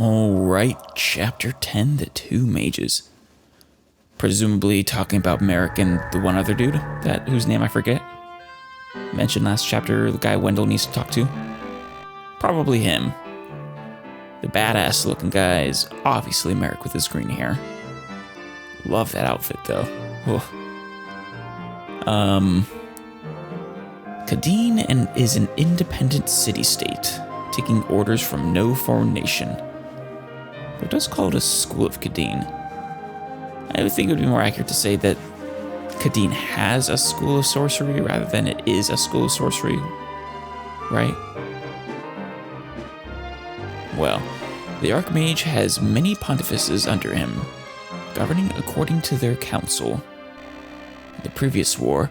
Alright, Chapter 10, The Two Mages. Presumably talking about Merrick and the one other dude, whose name I forget. Mentioned last chapter, the guy Wendell needs to talk to. Probably him. The badass looking guy is obviously Merrick with his green hair. Love that outfit though. Khadeen is an independent city-state, taking orders from no foreign nation. It does call it a school of Khadeen. I would think it would be more accurate to say that Khadeen has a school of sorcery rather than it is a school of sorcery, right? Well, the Archmage has many pontifices under him, governing according to their council. In the previous war,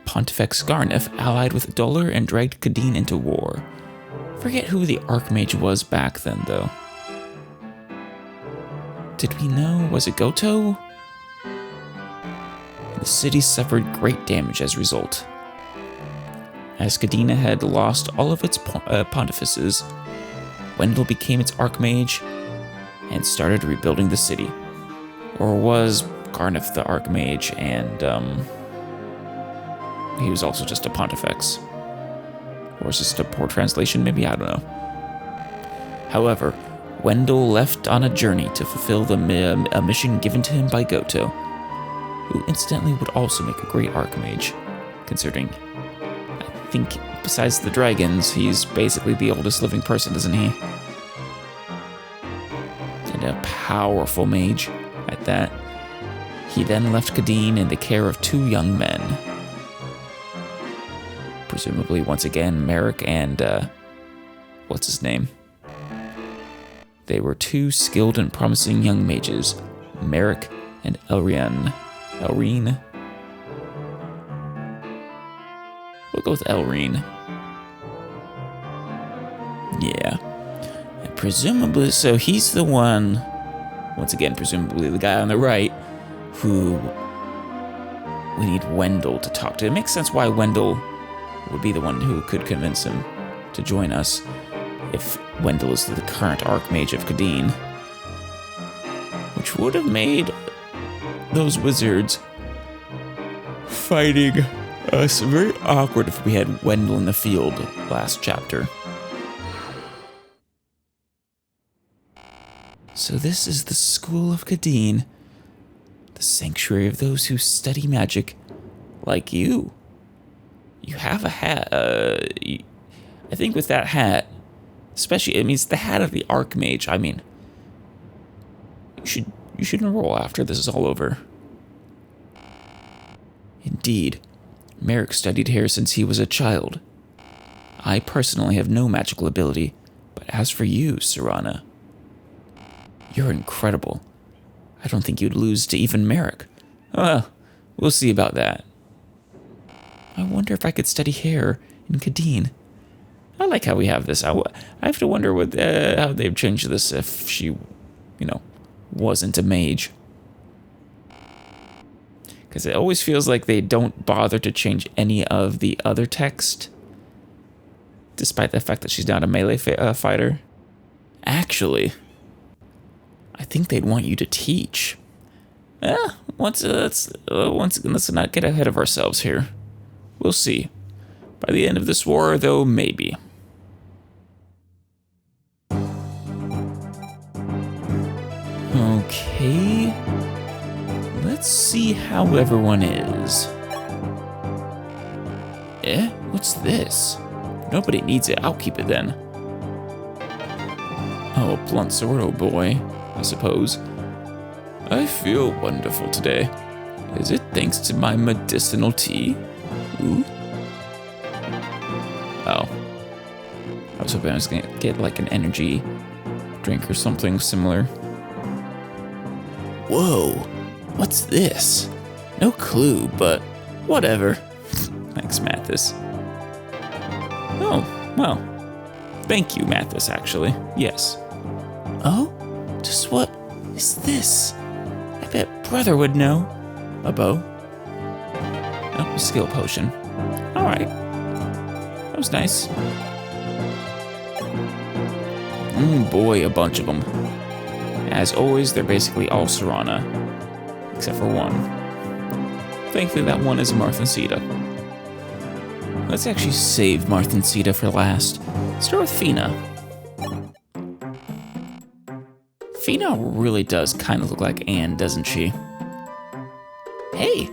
Pontifex Garneth allied with Duller and dragged Khadeen into war. Forget who the Archmage was back then, though. Did we know? Was it Goto? The city suffered great damage as a result. As Khadeen had lost all of its pontifices, Wendell became its Archmage and started rebuilding the city. Or was Garneth the Archmage and he was also just a Pontifex? Or is this a poor translation? Maybe, I don't know. However, Wendell left on a journey to fulfill a mission given to him by Goto, who incidentally would also make a great Archmage, considering, I think, besides the dragons, he's basically the oldest living person, isn't he? And a powerful mage at that. He then left Khadeen in the care of two young men. Presumably, once again, Merrick and, what's his name? They were two skilled and promising young mages, Merrick and Elreen. We'll go with Elreen. Yeah. And presumably, so he's the one, once again, presumably the guy on the right, who we need Wendell to talk to. It makes sense why Wendell would be the one who could convince him to join us, if Wendell is the current Archmage of Khadeen. Which would have made those wizards fighting us very awkward if we had Wendell in the field last chapter. So this is the School of Khadeen, the sanctuary of those who study magic, like you. You have a hat. I think with that hat, especially, it means the hat of the Archmage. I mean, you should enroll after this is all over. Indeed, Merrick studied here since he was a child. I personally have no magical ability, but as for you, Serana, you're incredible. I don't think you'd lose to even Merrick. We'll see about that. I wonder if I could study here in Khadeen. I like how we have this. I have to wonder how they've changed this if she, wasn't a mage. Because it always feels like they don't bother to change any of the other text, despite the fact that she's not a melee fighter. Actually, I think they'd want you to teach. Let's not get ahead of ourselves here. We'll see. By the end of this war, though, maybe. Okay. Let's see how everyone is. What's this? Nobody needs it. I'll keep it then. Oh, blunt sword, oh boy, I suppose. I feel wonderful today. Is it thanks to my medicinal tea? Ooh. Oh. I was hoping I was gonna get like an energy drink or something similar. Whoa. What's this? No clue, but whatever. Thanks, Mathis. Oh, well. Thank you, Mathis, actually. Yes. Oh? Just what is this? I bet Brother would know. A bow? Oh, a skill potion. Alright. That was nice. Boy, a bunch of them. As always, they're basically all Serana, except for one. Thankfully, that one is Marth and Sita. Let's actually save Marth and Sita for last. Start with Fina. Fina really does kind of look like Anne, doesn't she? Hey,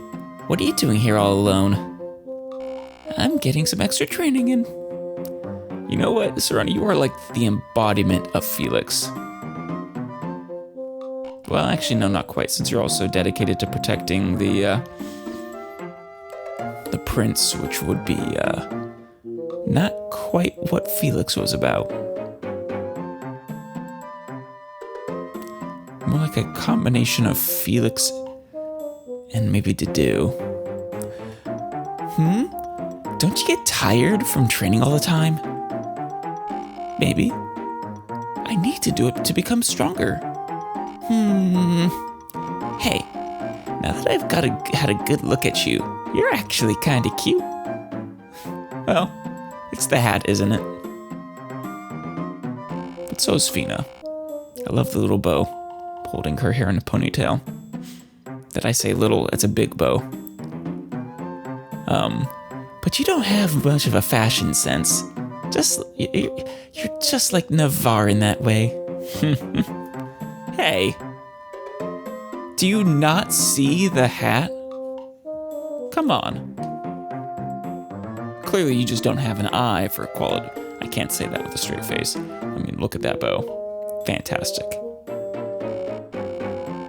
what are you doing here all alone? I'm getting some extra training in. You know what, Serana, you are like the embodiment of Felix. Well, actually, no, not quite, since you're also dedicated to protecting the prince, which would be, not quite what Felix was about. More like a combination of Felix and maybe Dedue. Don't you get tired from training all the time? Maybe. I need to do it to become stronger. Hey, now that I've had a good look at you, you're actually kinda cute. Well, it's the hat, isn't it? But so is Fina. I love the little bow, holding her hair in a ponytail. Did I say little? It's a big bow. But you don't have much of a fashion sense. You're just like Navarre in that way. Hey, do you not see the hat? Come on. Clearly you just don't have an eye for quality. I can't say that with a straight face. I mean, look at that bow. Fantastic.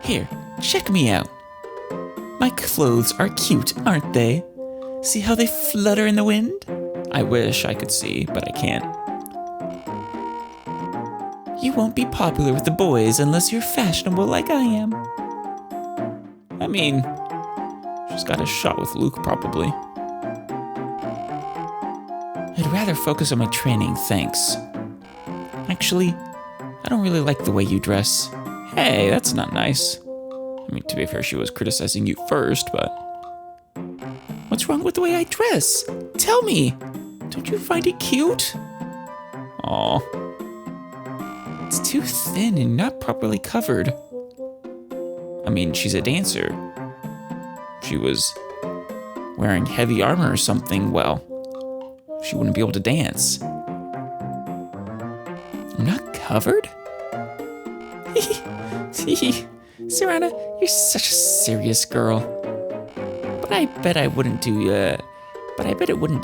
Here, check me out. My clothes are cute, aren't they? See how they flutter in the wind? I wish I could see, but I can't. You won't be popular with the boys unless you're fashionable like I am. I mean, she's got a shot with Luke, probably. I'd rather focus on my training, thanks. Actually, I don't really like the way you dress. Hey, that's not nice. I mean, to be fair, she was criticizing you first, but... What's wrong with the way I dress? Tell me! Don't you find it cute? Aw. It's too thin and not properly covered. I mean, she's a dancer. If she was wearing heavy armor or something, well, she wouldn't be able to dance. I'm not covered? Serana, you're such a serious girl. But I bet it wouldn't do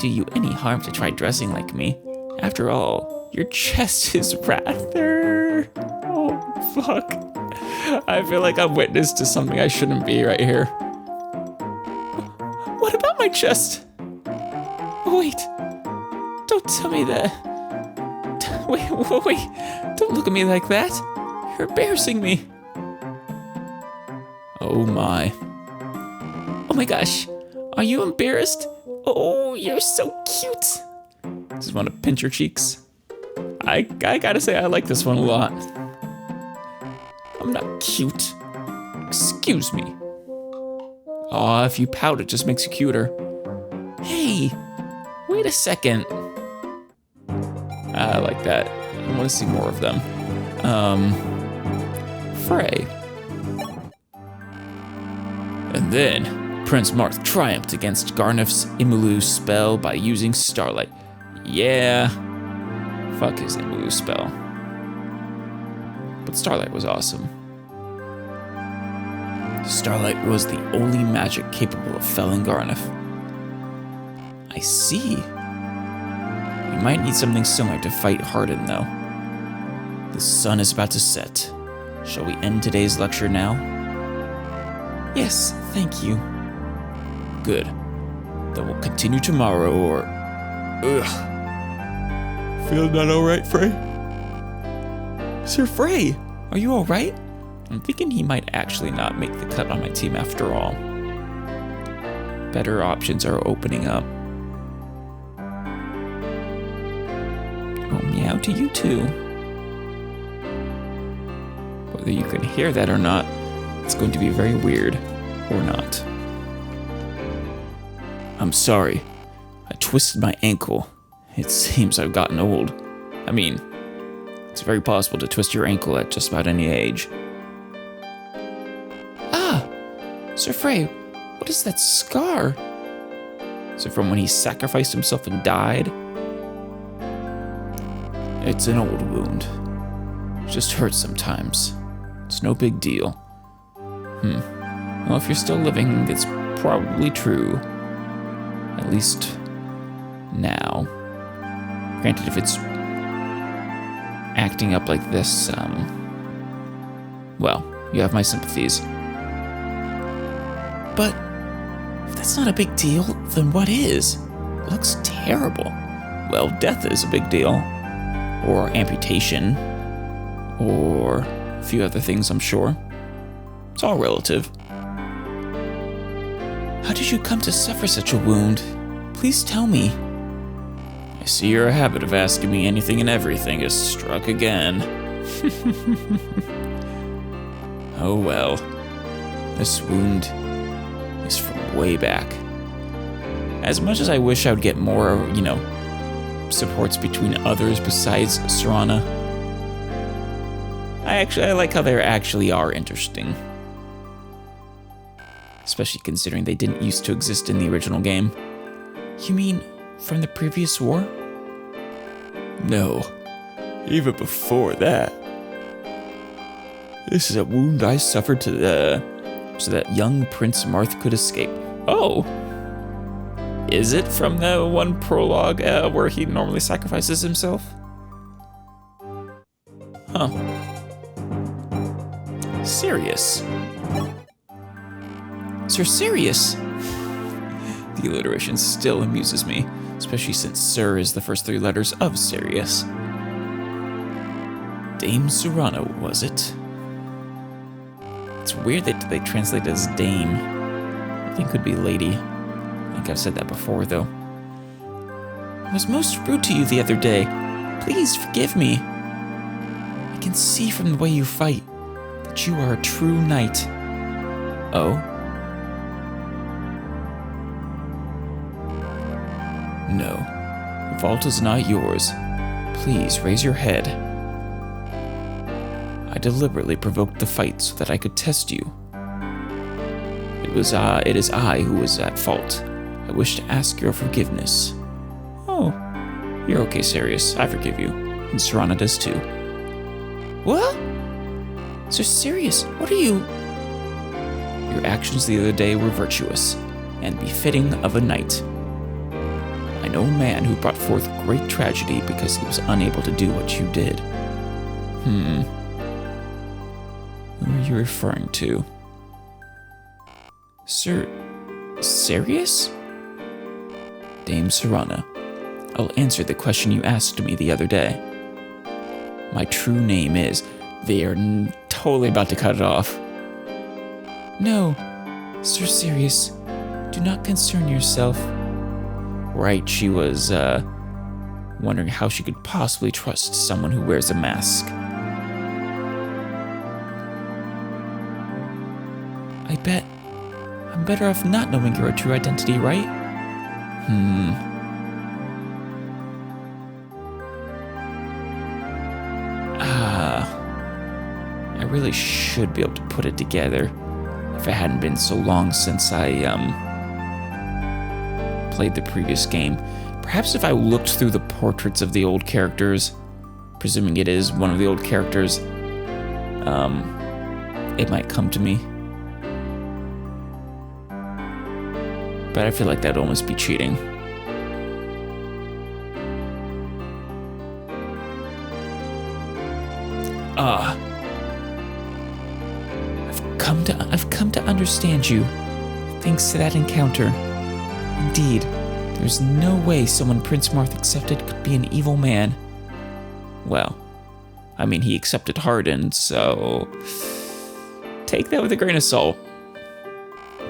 you any harm to try dressing like me. After all, your chest is rather... Oh, fuck. I feel like I'm witness to something I shouldn't be right here. What about my chest? Wait. Don't tell me that. Wait. Don't look at me like that. You're embarrassing me. Oh my. Oh my gosh. Are you embarrassed? Oh, you're so cute. Just want to pinch your cheeks. I gotta say, I like this one a lot. I'm not cute. Excuse me. Aw, if you pout, it just makes you cuter. Hey, wait a second. I like that. I want to see more of them. Frey. And then, Prince Marth triumphed against Garnif's Imulu spell by using Starlight. Yeah. Fuck his Imulu spell. But Starlight was awesome. Starlight was the only magic capable of felling Garnif. I see. We might need something similar to fight Harden, though. The sun is about to set. Shall we end today's lecture now? Yes, thank you. Good. Then we'll continue tomorrow, or... Ugh. Feel not alright, Frey? Sir Frey, are you alright? I'm thinking he might actually not make the cut on my team after all. Better options are opening up. Oh, meow to you too. Whether you can hear that or not, it's going to be very weird, or not. I'm sorry. I twisted my ankle. It seems I've gotten old. I mean, It's very possible to twist your ankle at just about any age. Ah! Sir Frey, what is that scar? Is it from when he sacrificed himself and died? It's an old wound. It just hurts sometimes. It's no big deal. Well, if you're still living, it's probably true. At least now. Granted, if it's acting up like this, well, you have my sympathies. But if that's not a big deal, then what is? It looks terrible. Well, death is a big deal. Or amputation. Or a few other things, I'm sure. It's all relative. How did you come to suffer such a wound? Please tell me. I see your habit of asking me anything and everything has struck again. Oh well. This wound is from way back. As much as I wish I would get more, supports between others besides Serana, I like how they actually are interesting. Especially considering they didn't used to exist in the original game. You mean from the previous war? No, even before that. This is a wound I suffered so that young Prince Marth could escape. Oh! Is it from the one prologue where he normally sacrifices himself? Huh. Sirius. Sir Sirius! The alliteration still amuses me, especially since Sir is the first 3 letters of Sirius. Dame Serana, was it? It's weird that they translate as Dame. I think it could be Lady. I think I've said that before, though. I was most rude to you the other day. Please forgive me. I can see from the way you fight that you are a true knight. Oh? No, the vault is not yours. Please raise your head. I deliberately provoked the fight so that I could test you. It is I who was at fault. I wish to ask your forgiveness. Oh, you're okay, Sirius. I forgive you. And Serana does too. What? Sir Sirius, what are you? Your actions the other day were virtuous and befitting of a knight. I know a man who brought forth great tragedy because he was unable to do what you did. Who are you referring to? Sir Sirius? Dame Serana, I'll answer the question you asked me the other day. My true name is... They are totally about to cut it off. No, Sir Sirius, do not concern yourself. Right, she was, wondering how she could possibly trust someone who wears a mask. I bet I'm better off not knowing your true identity, right? I really should be able to put it together if it hadn't been so long since I, played the previous game. Perhaps if I looked through the portraits of the old characters, presuming it is one of the old characters, it might come to me. But I feel like that'd almost be cheating. I've come to understand you, thanks to that encounter. Indeed, there's no way someone Prince Marth accepted could be an evil man. Well, I mean, he accepted Hardin, so take that with a grain of salt.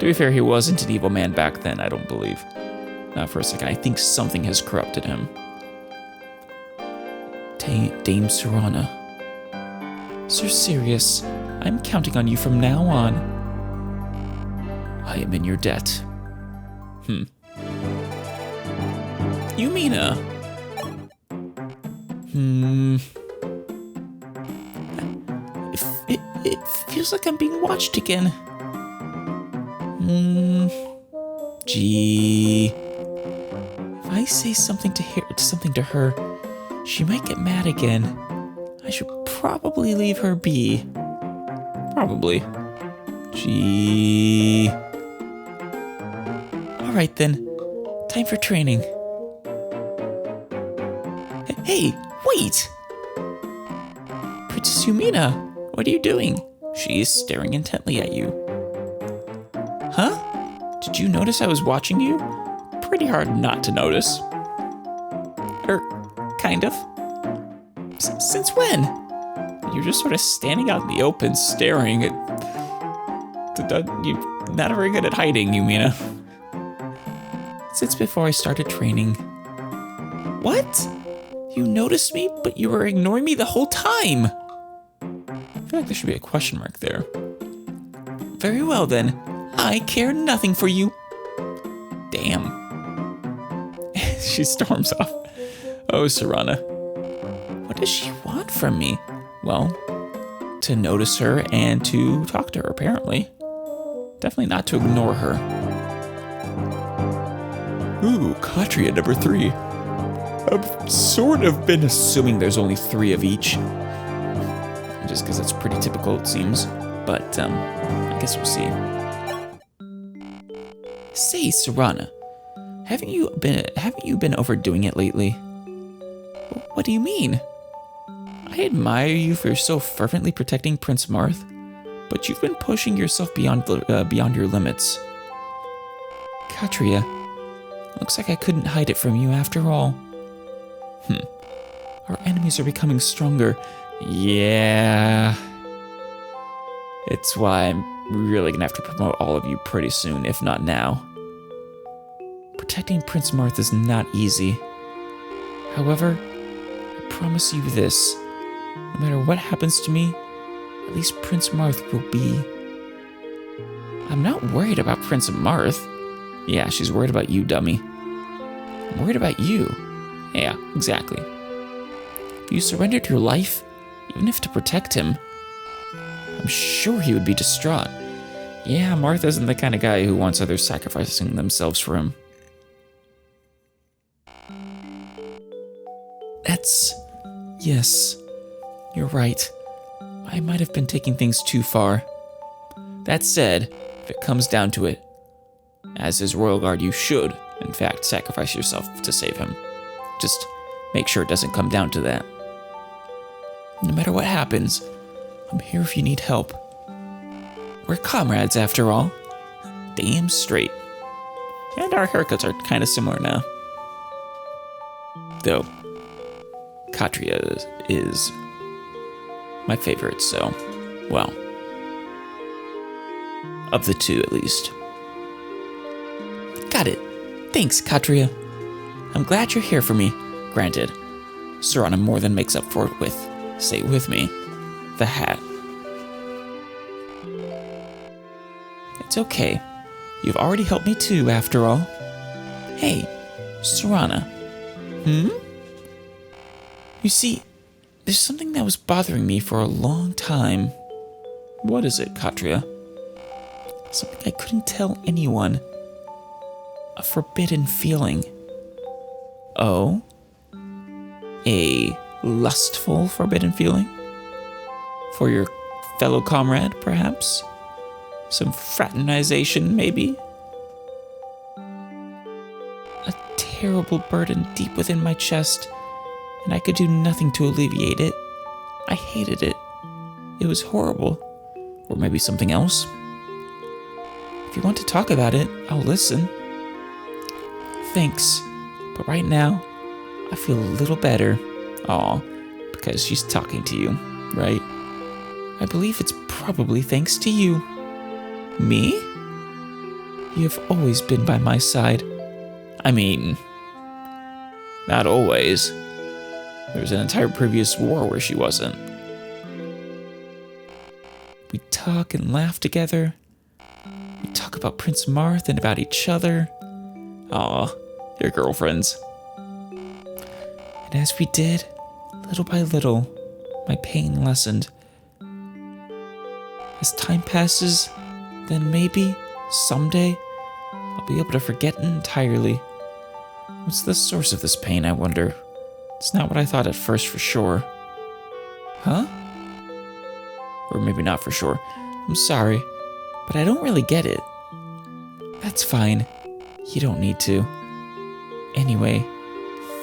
To be fair, he wasn't an evil man back then, I don't believe. Not for a second. I think something has corrupted him. Dame Serana. Sir Sirius, I'm counting on you from now on. I am in your debt. You mean feels like I'm being watched again. Gee. If I say something to her, she might get mad again. I should probably leave her be. Probably. Gee. Alright then. Time for training. Hey, wait! Princess Yumina, what are you doing? She is staring intently at you. Huh? Did you notice I was watching you? Pretty hard not to notice. Kind of. Since when? You're just sort of standing out in the open, staring at... You're not very good at hiding, Yumina. Since before I started training. What? You noticed me, but you were ignoring me the whole time. I feel like there should be a question mark there. Very well then. I care nothing for you. Damn. She storms off. Oh, Serana. What does she want from me? Well, to notice her and to talk to her, apparently. Definitely not to ignore her. Ooh, Katria number 3. I've sort of been assuming there's only 3 of each. Just because it's pretty typical, it seems. But, I guess we'll see. Say, Serana, haven't you been overdoing it lately? What do you mean? I admire you for so fervently protecting Prince Marth, but you've been pushing yourself beyond your limits. Katria, looks like I couldn't hide it from you after all. Our enemies are becoming stronger. Yeah. It's why I'm really gonna have to promote all of you pretty soon, if not now. Protecting Prince Marth is not easy. However, I promise you this. No matter what happens to me, at least Prince Marth will be. I'm not worried about Prince Marth. Yeah, she's worried about you, dummy. I'm worried about you. Yeah, exactly. If you surrendered your life, even if to protect him, I'm sure he would be distraught. Yeah, Marth isn't the kind of guy who wants others sacrificing themselves for him. Yes, you're right. I might have been taking things too far. That said, if it comes down to it, as his royal guard, you should, in fact, sacrifice yourself to save him. Just make sure it doesn't come down to that. No matter what happens, I'm here if you need help. We're comrades, after all. Damn straight. And our haircuts are kind of similar now. Though, Katria is my favorite, so, well, of the 2 at least. Got it. Thanks, Katria. I'm glad you're here for me. Granted, Serana more than makes up for it with, say it with me, the hat. It's okay. You've already helped me too, after all. Hey, Serana. You see, there's something that was bothering me for a long time. What is it, Katria? Something I couldn't tell anyone. A forbidden feeling. Oh? A lustful forbidden feeling? For your fellow comrade, perhaps? Some fraternization, maybe? A terrible burden deep within my chest, and I could do nothing to alleviate it. I hated it. It was horrible. Or maybe something else. If you want to talk about it, I'll listen. Thanks, but right now, I feel a little better. Aw, because she's talking to you, right? I believe it's probably thanks to you. Me? You have always been by my side. I mean, not always. There was an entire previous war where she wasn't. We talk and laugh together. We talk about Prince Marth and about each other. Aw, your girlfriends. And as we did, little by little, my pain lessened. as time passes, then maybe, someday, I'll be able to forget entirely. What's the source of this pain, I wonder? It's not what I thought at first for sure. Huh? Or maybe not for sure. I'm sorry, but I don't really get it. That's fine. You don't need to. Anyway,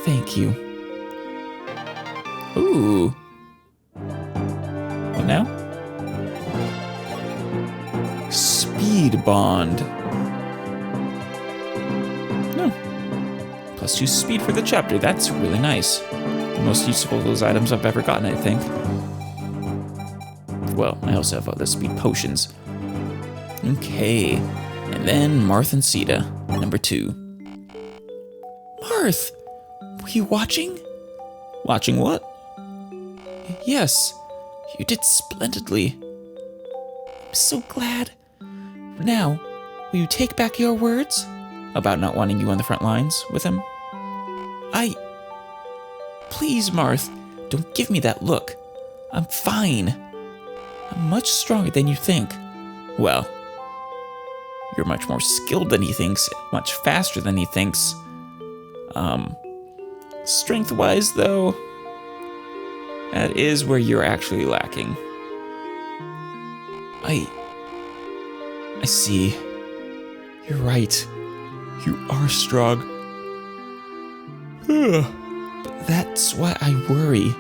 thank you. Ooh. What now? Speed bond. No. +2 speed for the chapter. That's really nice. The most useful of those items I've ever gotten, I think. Well, I also have other speed potions. Okay. And then Marth and Sita, number 2. Marth! Were you watching? Watching what? Yes. You did splendidly. I'm so glad. Now, will you take back your words? About not wanting you on the front lines with him? Please, Marth, don't give me that look. I'm fine. I'm much stronger than you think. Well, you're much more skilled than he thinks, much faster than he thinks. Strength-wise, though, that is where you're actually lacking. I see. You're right. You are strong. But that's why I worry.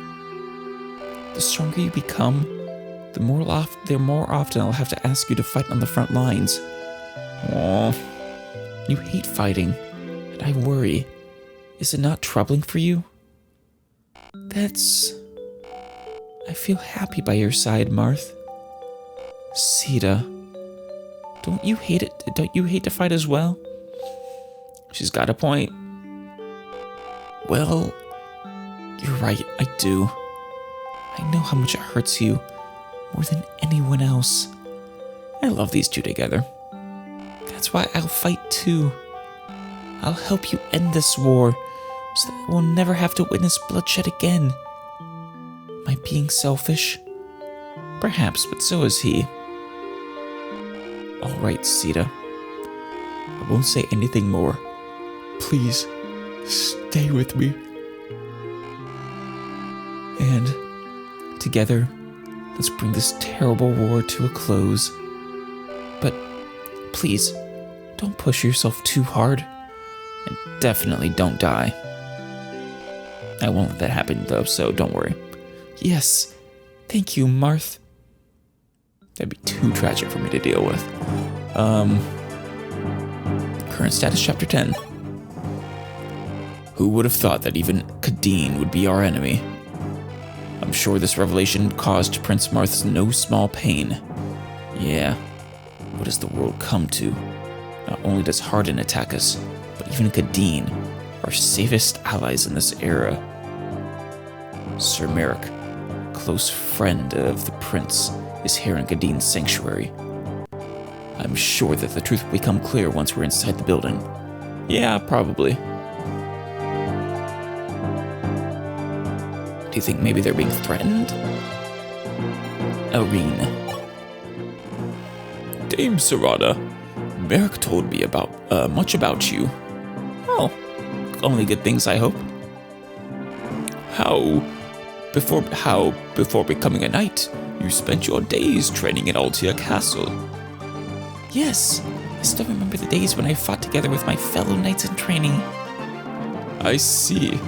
The stronger you become, the more often I'll have to ask you to fight on the front lines. Aw. You hate fighting, and I worry. Is it not troubling for you? I feel happy by your side, Marth. Sita, don't you hate it? Don't you hate to fight as well? She's got a point. Well, you're right, I do. I know how much it hurts you, more than anyone else. I love these two together. That's why I'll fight too. I'll help you end this war, so that we'll never have to witness bloodshed again. Am I being selfish? Perhaps, but so is he. All right, Sita. I won't say anything more. Please, stay with me. And together, let's bring this terrible war to a close. But please, don't push yourself too hard. And definitely don't die. I won't let that happen, though, so don't worry. Yes, thank you, Marth. That'd be too tragic for me to deal with. Current status, Chapter 10. Who would have thought that even Kadeen would be our enemy? I'm sure this revelation caused Prince Marth's no small pain. Yeah, what does the world come to? Not only does Hardin attack us, but even Kadeen, our safest allies in this era. Sir Merrick, close friend of the prince, is here in Kadeen's sanctuary. I'm sure that the truth will become clear once we're inside the building. Yeah, probably. Do you think maybe they're being threatened? Irene. Dame Serana, Merrick told me much about you. Oh, only good things, I hope. Before becoming a knight, you spent your days training in Altia Castle. Yes, I still remember the days when I fought together with my fellow knights in training. I see.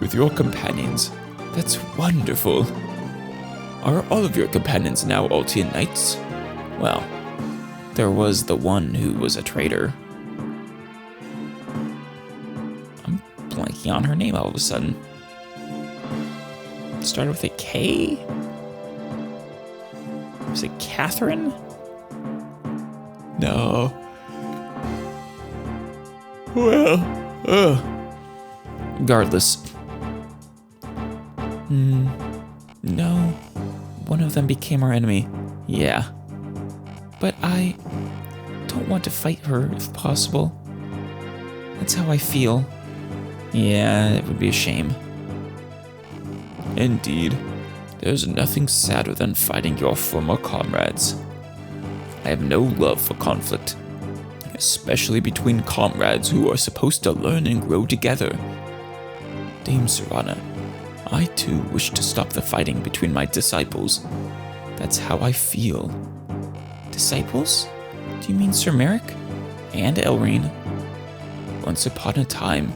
With your companions. That's wonderful. Are all of your companions now Altian knights? Well, there was the one who was a traitor. I'm blanking on her name all of a sudden. Started with a K? Was it Catherine? No. Well, regardless. No. One of them became our enemy. Yeah. But I don't want to fight her if possible. That's how I feel. Yeah, it would be a shame. Indeed. There's nothing sadder than fighting your former comrades. I have no love for conflict, especially between comrades who are supposed to learn and grow together. Dame Serana, I too wish to stop the fighting between my disciples. That's how I feel. Disciples? Do you mean Sir Merrick? And Elrene? Once upon a time,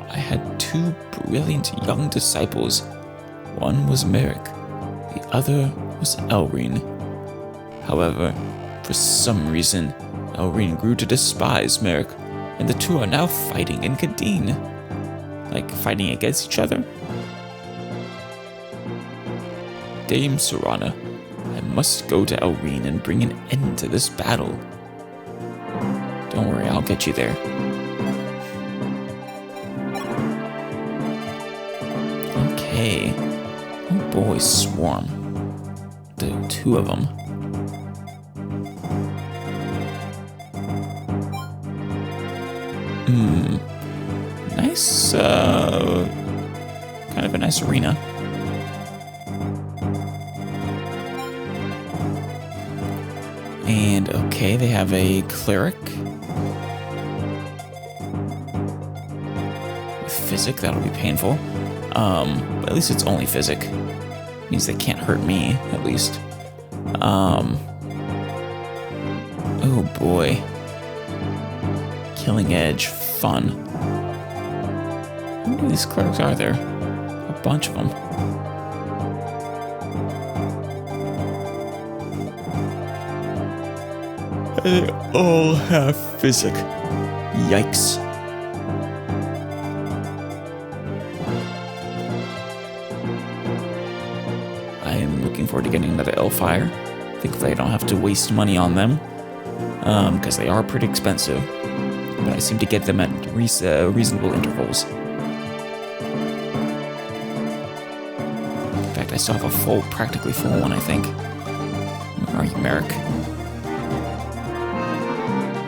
I had two brilliant young disciples. One was Merrick, the other was Elrene. However, for some reason, Elrene grew to despise Merrick, and the two are now fighting in Kadeen. Like, fighting against each other? Dame Serana, I must go to Elrene and bring an end to this battle. Don't worry, I'll get you there. Okay. Oh boy, swarm. The two of them. Nice, kind of a nice arena. And okay, they have a cleric. With physic, that'll be painful. But at least it's only physic. Means they can't hurt me, at least. Oh boy. Killing Edge, fun. How many of these clerics are there? A bunch of them. They all have physic. Yikes. I am looking forward to getting another Elfire. Thankfully I don't have to waste money on them. Because they are pretty expensive. But I seem to get them at reasonable intervals. In fact, I still have a practically full one, I think. Where are you, Merrick?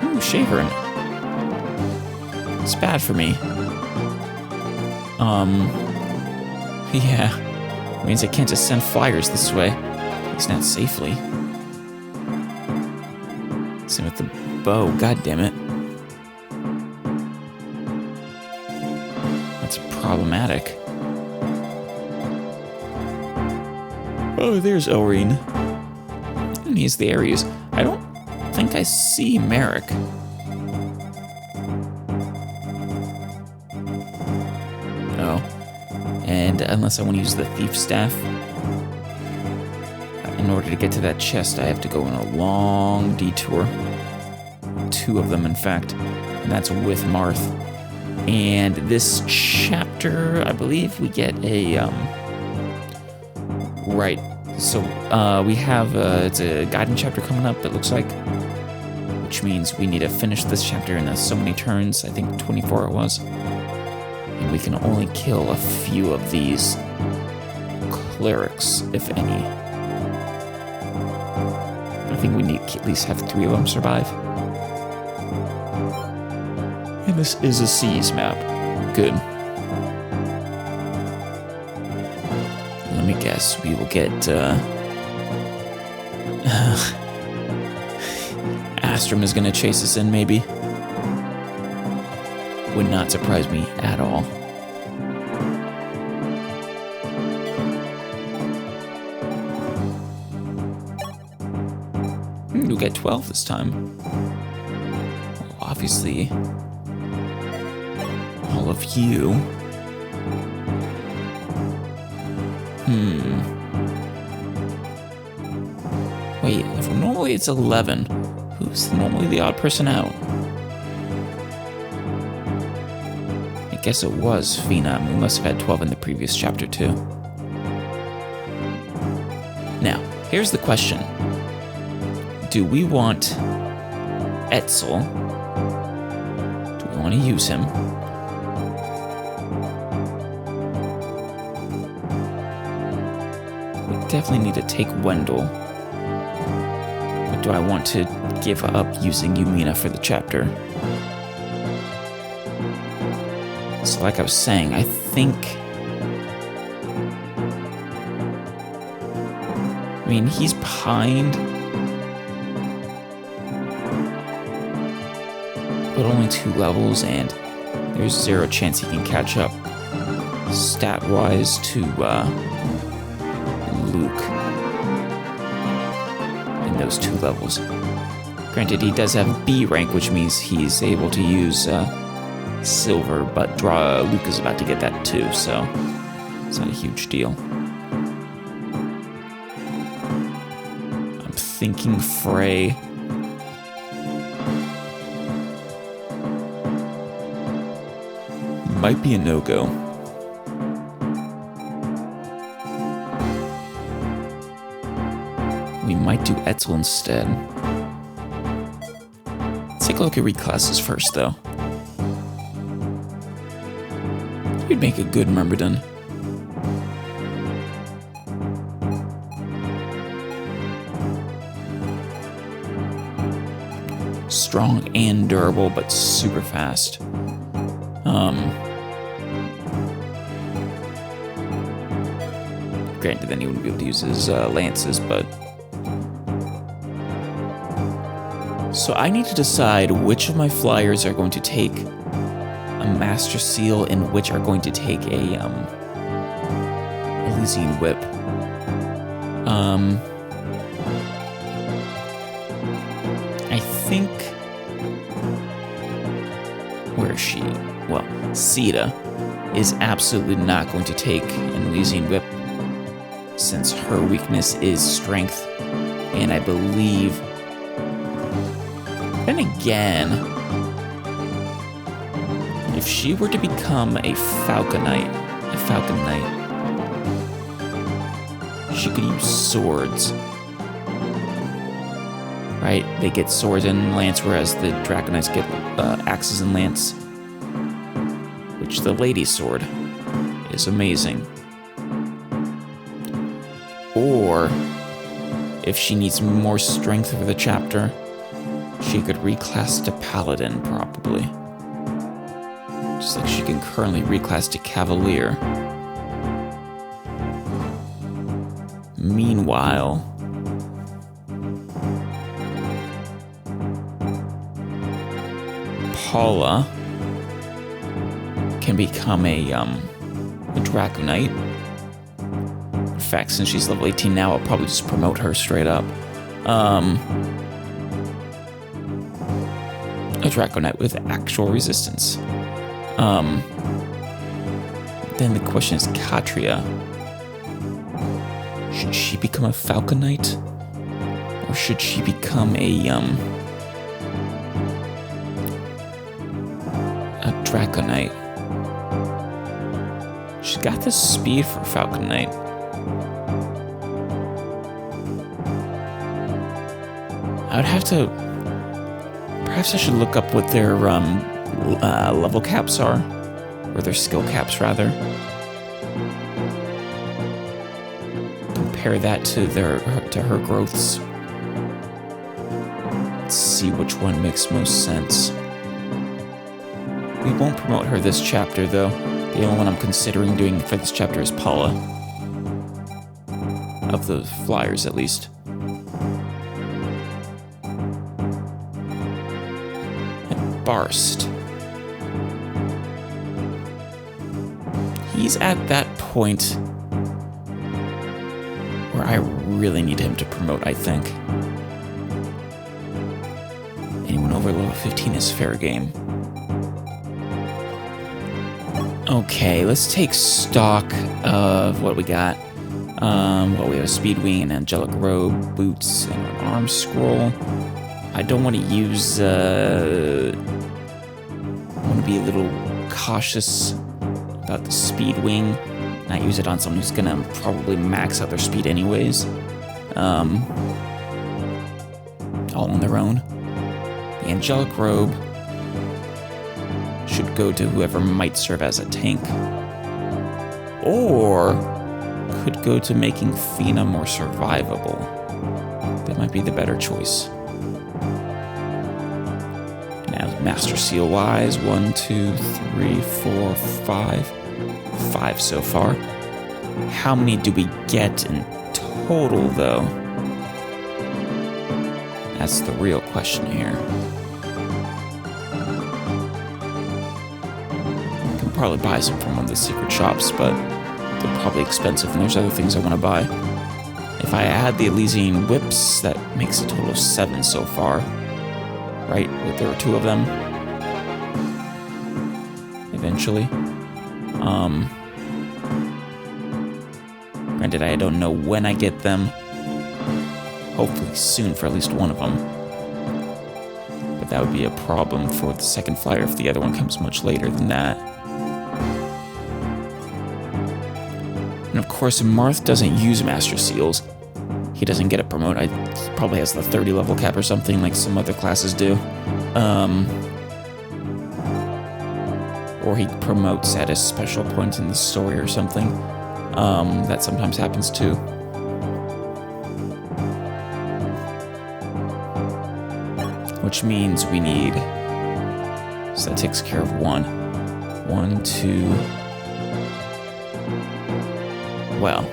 Ooh, Shavern. It's bad for me. Yeah. It means I can't just send flyers this way. At least not safely. Same with the bow, god damn it. That's problematic. Oh, there's Elrene. And he's the Ares. I don't think I see Merrick. Oh. And unless I want to use the thief staff, in order to get to that chest, I have to go on a long detour. Two of them, in fact. And that's with Marth. And this chapter, I believe we get a, right. So, we have, it's a guidance chapter coming up, it looks like. Which means we need to finish this chapter in so many turns. I think 24 it was. And we can only kill a few of these clerics, if any. I think we need to at least have 3 of them survive. And this is a seas map. Good. Let me guess, we will get, Astrum is gonna chase us in, maybe. Would not surprise me at all. We'll get 12 this time. Well, obviously, all of you. Wait, if normally it's 11, who's normally the odd person out? I guess it was Phenom. We must have had 12 in the previous chapter too. Now, here's the question. Do we want Etzel? Do we want to use him? We definitely need to take Wendell. But do I want to give up using Yumina for the chapter? So like I was saying, I think... I mean, he's behind... but only 2 levels, and there's 0 chance he can catch up stat-wise to Luke in those 2 levels. Granted, he does have B rank, which means he's able to use silver, but Luke is about to get that too, so it's not a huge deal. I'm thinking Frey. Might be a no-go. We might do Etzel instead. Let's take a look at reclasses first, though. You'd make a good Myrmidon. Strong and durable, but super fast. Granted, then he wouldn't be able to use his lances, but... So I need to decide which of my flyers are going to take a Master Seal and which are going to take a Elysian Whip. I think... Where is she? Well, Sita is absolutely not going to take an Elysian Whip, since her weakness is strength, and I believe... Then again, if she were to become a Falcon Knight, she could use swords. Right? They get swords and lance, whereas the Dragon Knights get axes and lance. Which the Lady Sword is amazing. Or, if she needs more strength for the chapter, she could reclass to Paladin, probably. Just like she can currently reclass to Cavalier. Meanwhile, Paula can become a Draco Knight. In fact, since she's level 18 now, I'll probably just promote her straight up. A Draco Knight with actual resistance. Then the question is Katria. Should she become a Falcon Knight? Or should she become a Draco Knight? She's got the speed for Falcon Knight. I would have to... Perhaps I should look up what their level caps are. Or their skill caps, rather. Compare that to her growths. Let's see which one makes most sense. We won't promote her this chapter, though. The only one I'm considering doing for this chapter is Paula. Of the flyers, at least. And Barst. He's at that point where I really need him to promote, I think. Anyone over level 15 is fair game. Okay, let's take stock of what we got. Well, we have a Speed Wing, an Angelic Robe, Boots, and an Arm Scroll. I don't want to use... I want to be a little cautious about the Speed Wing. Not use it on someone who's gonna probably max out their speed anyways. All on their own. The Angelic Robe should go to whoever might serve as a tank. Or could go to making Fina more survivable. That might be the better choice. Now, Master Seal wise, 1, 2, 3, 4, 5. 5 so far. How many do we get in total, though? That's the real question here. probably buy some from one of the secret shops, but they're probably expensive, and there's other things I want to buy. If I add the Elysian Whips, that makes a total of 7 so far. Right? There were 2 of them. Eventually. Granted, I don't know when I get them. Hopefully soon for at least one of them. But that would be a problem for the second flyer if the other one comes much later than that. And of course, Marth doesn't use Master Seals. He doesn't get a promote. He probably has the 30 level cap or something like some other classes do. Or he promotes at a special point in the story or something. That sometimes happens too. Which means we need... So that takes care of 1. 1, 2... Well...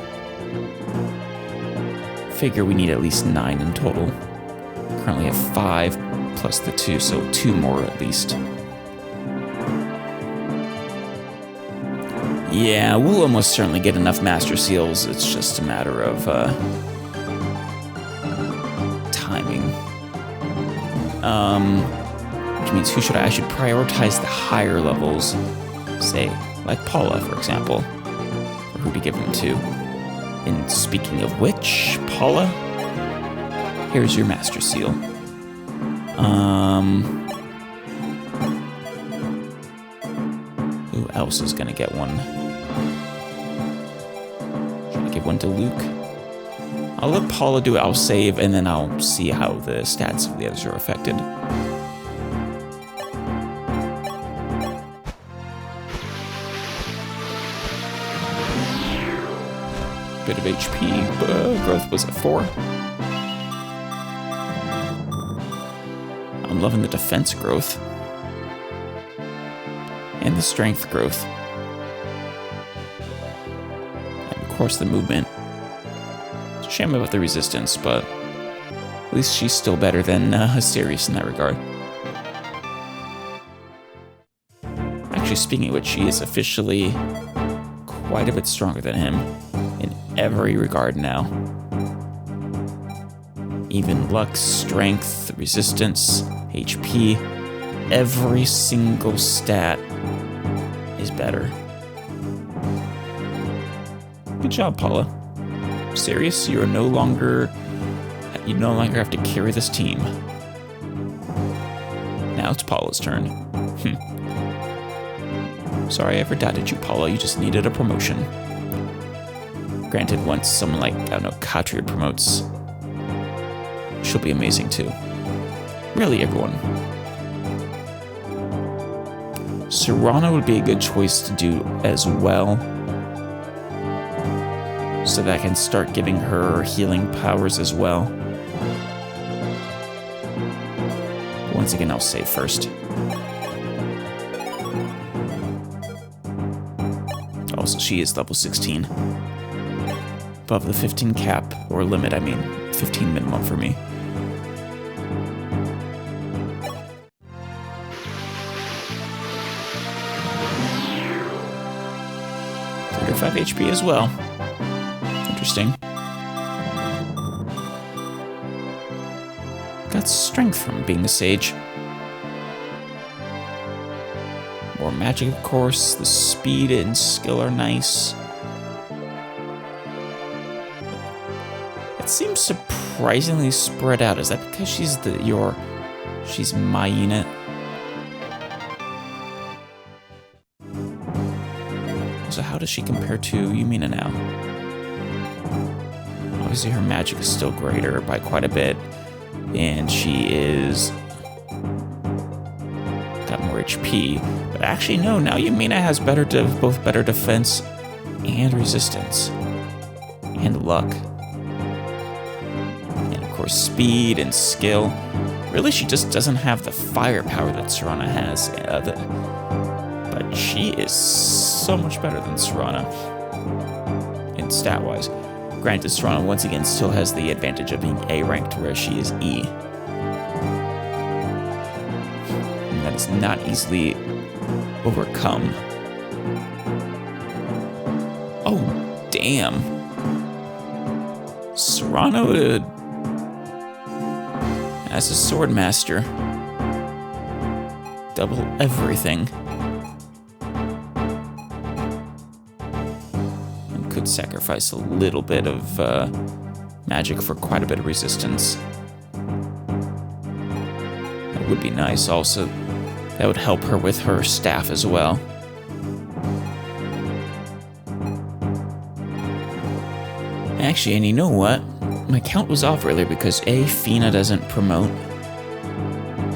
Figure we need at least 9 in total. Currently have 5 plus the 2, so 2 more at least. Yeah, we'll almost certainly get enough Master Seals. It's just a matter of timing. Which means I should prioritize the higher levels. Say, like Paula, for example. Or who to give them to. And speaking of which, Paula, here's your Master Seal. Who else is gonna get one? Should I give one to Luke? I'll let Paula do it. I'll save, and then I'll see how the stats of the others are affected. Bit of HP, growth was at 4. I'm loving the defense growth. And the strength growth. And of course the movement. It's a shame about the resistance, but at least she's still better than Asterius in that regard. Actually, speaking of which, she is officially quite a bit stronger than him. In every regard now. Even luck, strength, resistance, HP, every single stat is better. Good job, Paula. Serious? You no longer have to carry this team. Now it's Paula's turn. Sorry I ever doubted you, Paula. You just needed a promotion. Granted, once someone like, I don't know, Katria promotes, she'll be amazing too. Really, everyone. Serana would be a good choice to do as well. So that I can start giving her healing powers as well. Once again, I'll save first. Also, she is level 16. Above the 15 cap, or limit, I mean. 15 minimum for me. .5 HP as well. Interesting. Got strength from being a sage. More magic, of course. The speed and skill are nice. It seems surprisingly spread out. Is that because she's she's my unit? So how does she compare to Yumina now? Obviously her magic is still greater by quite a bit, and she is got more HP. But actually no, now Yumina has both better defense and resistance and luck. And of course speed and skill. Really, she just doesn't have the firepower that Serana has. But she is so much better than Serana in stat-wise. Granted, Serana once again still has the advantage of being A-ranked, whereas she is E. And that is not easily overcome Damn. Serrano as a sword master. Double everything. And could sacrifice a little bit of magic for quite a bit of resistance. That would be nice. Also, that would help her with her staff as well. Actually, and you know what? My count was off earlier because A, Fina doesn't promote.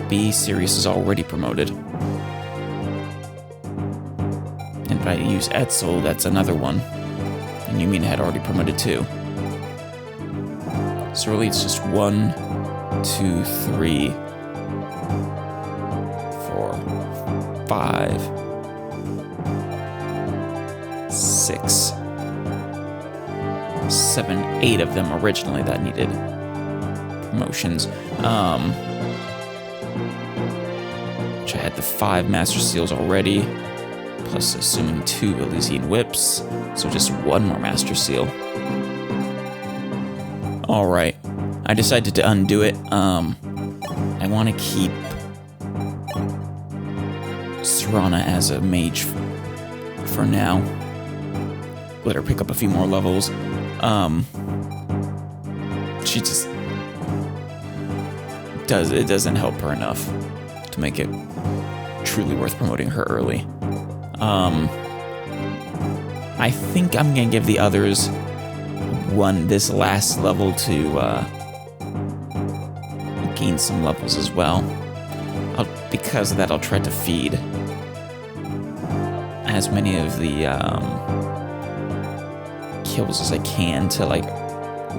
B, Sirius is already promoted. And if I use Etzel, that's another one. And Yumina had already promoted too. So really it's just 1, 2, 3, 4, 5, 6, 7, 8 of them originally that needed promotions. Which I had the 5 Master Seals already, plus assuming 2 Elysian Whips, so just 1 more Master Seal. Alright, I decided to undo it. I want to keep Serrana as a mage for now. Let her pick up a few more levels. She just doesn't help her enough to make it truly worth promoting her early. I think I'm gonna give the others this last level to gain some levels as well. Because of that, I'll try to feed as many of the kills as I can to like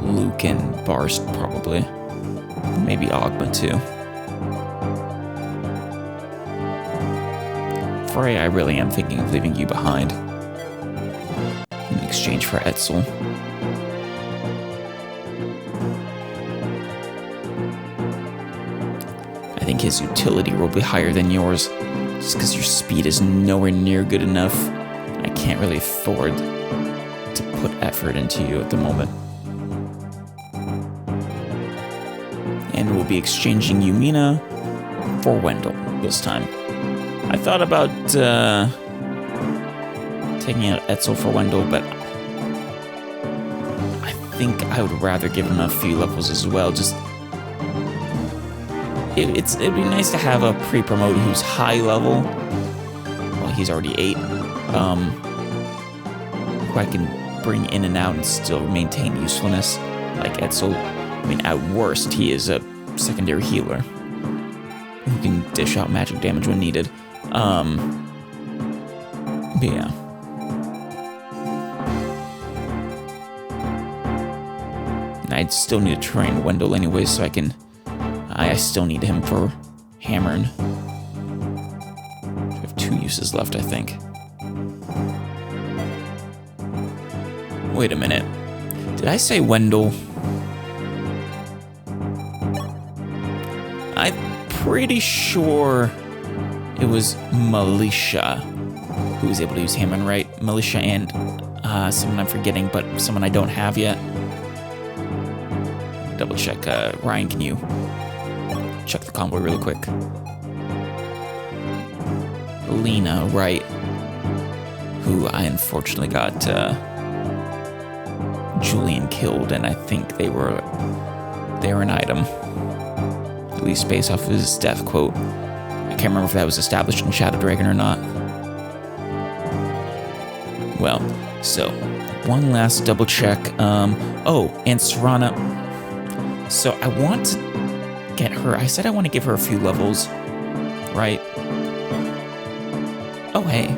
Luke and Barst probably. Maybe Ogma too. Frey, I really am thinking of leaving you behind in exchange for Etzel. I think his utility will be higher than yours, just because your speed is nowhere near good enough. I can't really afford to put effort into you at the moment. And we'll be exchanging Yumina for Wendell this time. I thought about taking out Etzel for Wendell, but I think I would rather give him a few levels as well. Just it'd be nice to have a pre-promote who's high level. Well, he's already 8. Who I can bring in and out and still maintain usefulness, like Etzel. I mean, at worst, he is a secondary healer who can dish out magic damage when needed. But yeah. And I still need to train Wendell anyway, so I still need him for hammering. I have 2 uses left, I think. Wait a minute. Did I say Wendell? I'm pretty sure it was Militia who was able to use Hammond, right? Militia and someone I'm forgetting, but someone I don't have yet. Double check. Ryan, can you check the combo really quick? Lena, right? Who I unfortunately got Julian killed, and I think they were an item. At least based off of his death quote. I can't remember if that was established in Shadow Dragon or not. Well, so one last double check. Oh, and Serrana. So I want to get her. I said I want to give her a few levels, right? Oh, hey.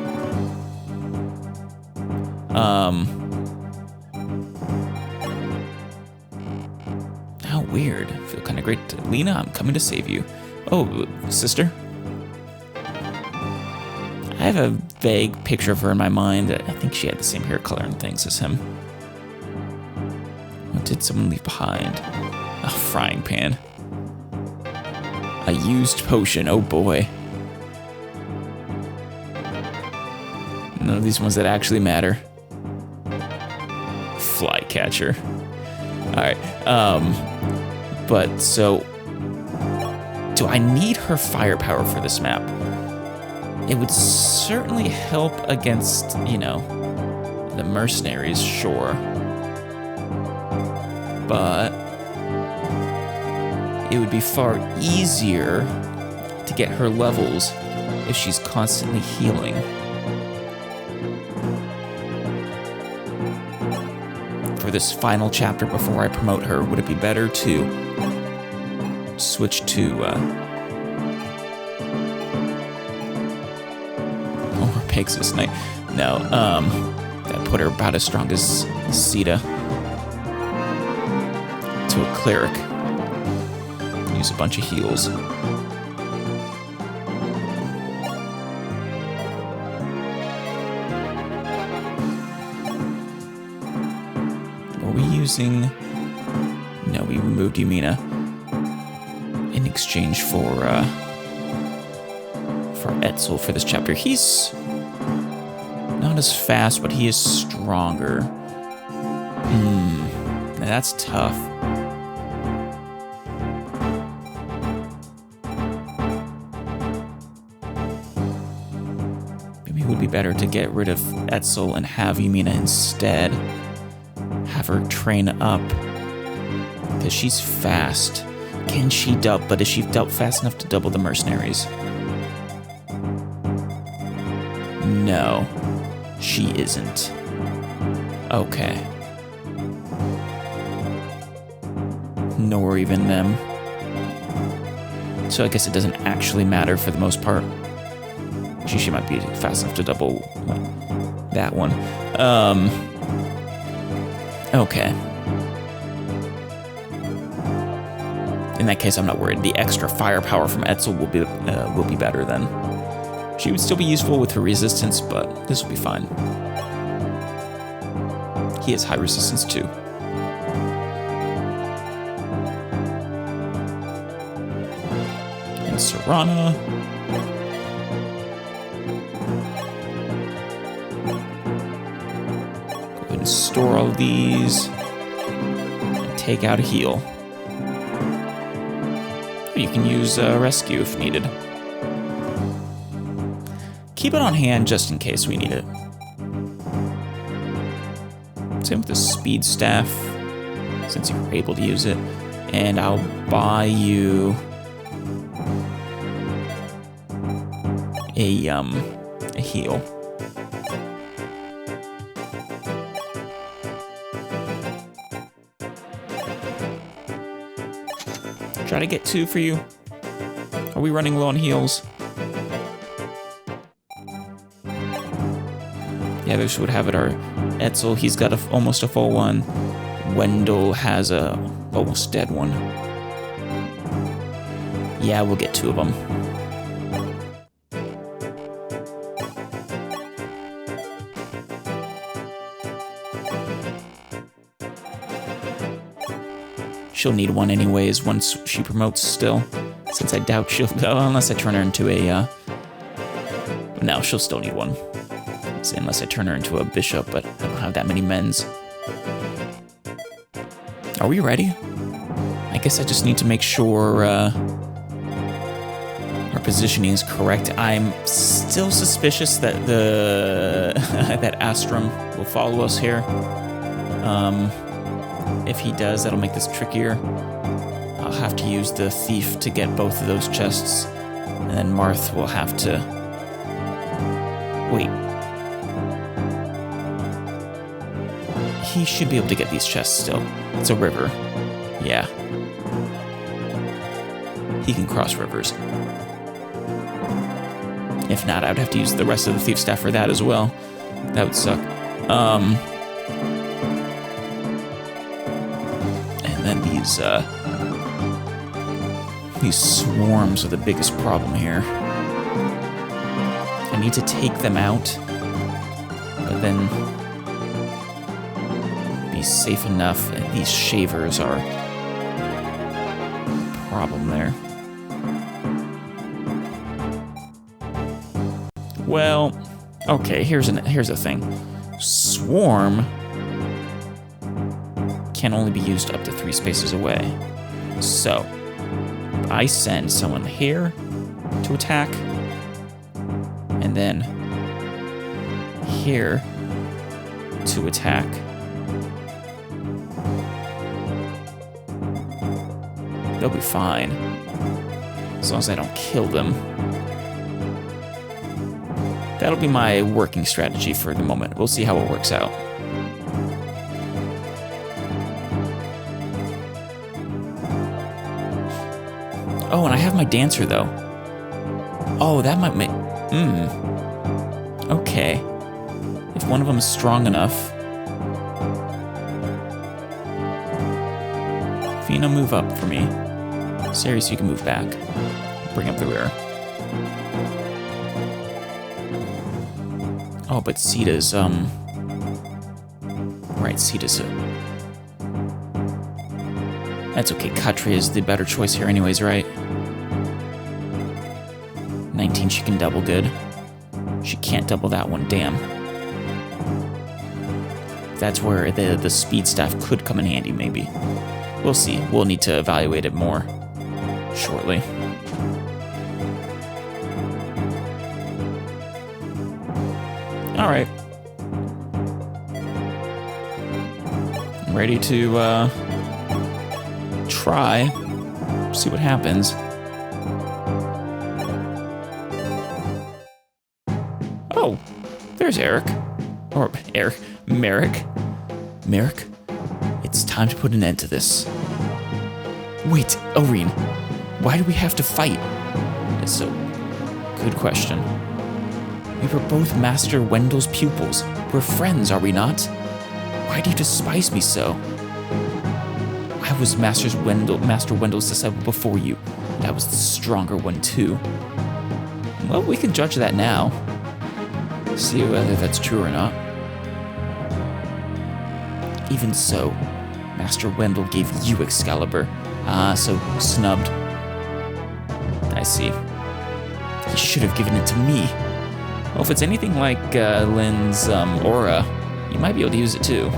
How weird. I feel kind of great. Lena, I'm coming to save you. Oh, sister. I have a vague picture of her in my mind. I think she had the same hair color and things as him. What did someone leave behind? A frying pan. A used potion. Oh boy. None of these ones that actually matter. Flycatcher. Alright, but so, do I need her firepower for this map? It would certainly help against, you know, the mercenaries, sure. But it would be far easier to get her levels if she's constantly healing. For this final chapter before I promote her, would it be better to switch to or Pegasus Knight? No, that put her about as strong as Sita. To a cleric. Use a bunch of heals. Were we using... No, we removed Yumina in exchange for Etzel for this chapter. He's not as fast, but he is stronger. That's tough. Maybe it would be better to get rid of Etzel and have Yumina instead. Have her train up. Because she's fast. Can she dub? But is she dub fast enough to double the mercenaries? No, she isn't. Okay. Nor even them. So I guess it doesn't actually matter for the most part. She might be fast enough to double that one. Okay. In that case, I'm not worried. The extra firepower from Etzel will be better then. She would still be useful with her resistance, but this will be fine. He has high resistance too. And Serana. Go ahead and store all of these. And take out a heal. You can use rescue if needed. Keep it on hand just in case we need it. Same with the speed staff, since you're able to use it. And I'll buy you a heal. Try to get 2 for you. Are we running low on heals? Yeah, this would have it. Our Etzel, he's got almost a full one. Wendell has a almost dead one. Yeah, we'll get 2 of them. She'll need one anyways once she promotes still, since I doubt she'll go unless I turn her into a, no, she'll still need one. Unless I turn her into a bishop, but I don't have that many men's. Are we ready? I guess I just need to make sure our positioning is correct. I'm still suspicious that that Astrum will follow us here. If he does, that'll make this trickier. I'll have to use the thief to get both of those chests, and then Marth will have to... Wait. He should be able to get these chests still. It's a river. Yeah. He can cross rivers. If not, I would have to use the rest of the thief staff for that as well. That would suck. And then these swarms are the biggest problem here. I need to take them out, but then be safe enough. These shavers are a problem there. Well, okay, here's a thing. Swarm can only be used up to 3 spaces away. So, I send someone here to attack, and then here to attack. They'll be fine, as long as I don't kill them. That'll be my working strategy for the moment. We'll see how it works out. Oh, and I have my dancer, though. Oh, that might make... Okay. If one of them is strong enough... Fina, move up for me. Ceres, you can move back. Bring up the rear. Oh, but Sita's, Right, Sita's That's okay, Katria is the better choice here anyways, right? 19, she can double good. She can't double that one, damn. That's where the speed staff could come in handy, maybe. We'll see. We'll need to evaluate it more shortly. Alright. I'm ready to, try. See what happens. Oh, there's Eric. Or Eric. Merrick. Merrick, it's time to put an end to this. Wait, Irene, why do we have to fight? It's a good question. We were both Master Wendell's pupils. We're friends, are we not? Why do you despise me so? I was Master Wendell's disciple before you, and I was the stronger one too. Well, we can judge that now. See whether that's true or not. Even so, Master Wendell gave you Excalibur. So snubbed. I see. He should have given it to me. Well, if it's anything like Lynn's aura, you might be able to use it too.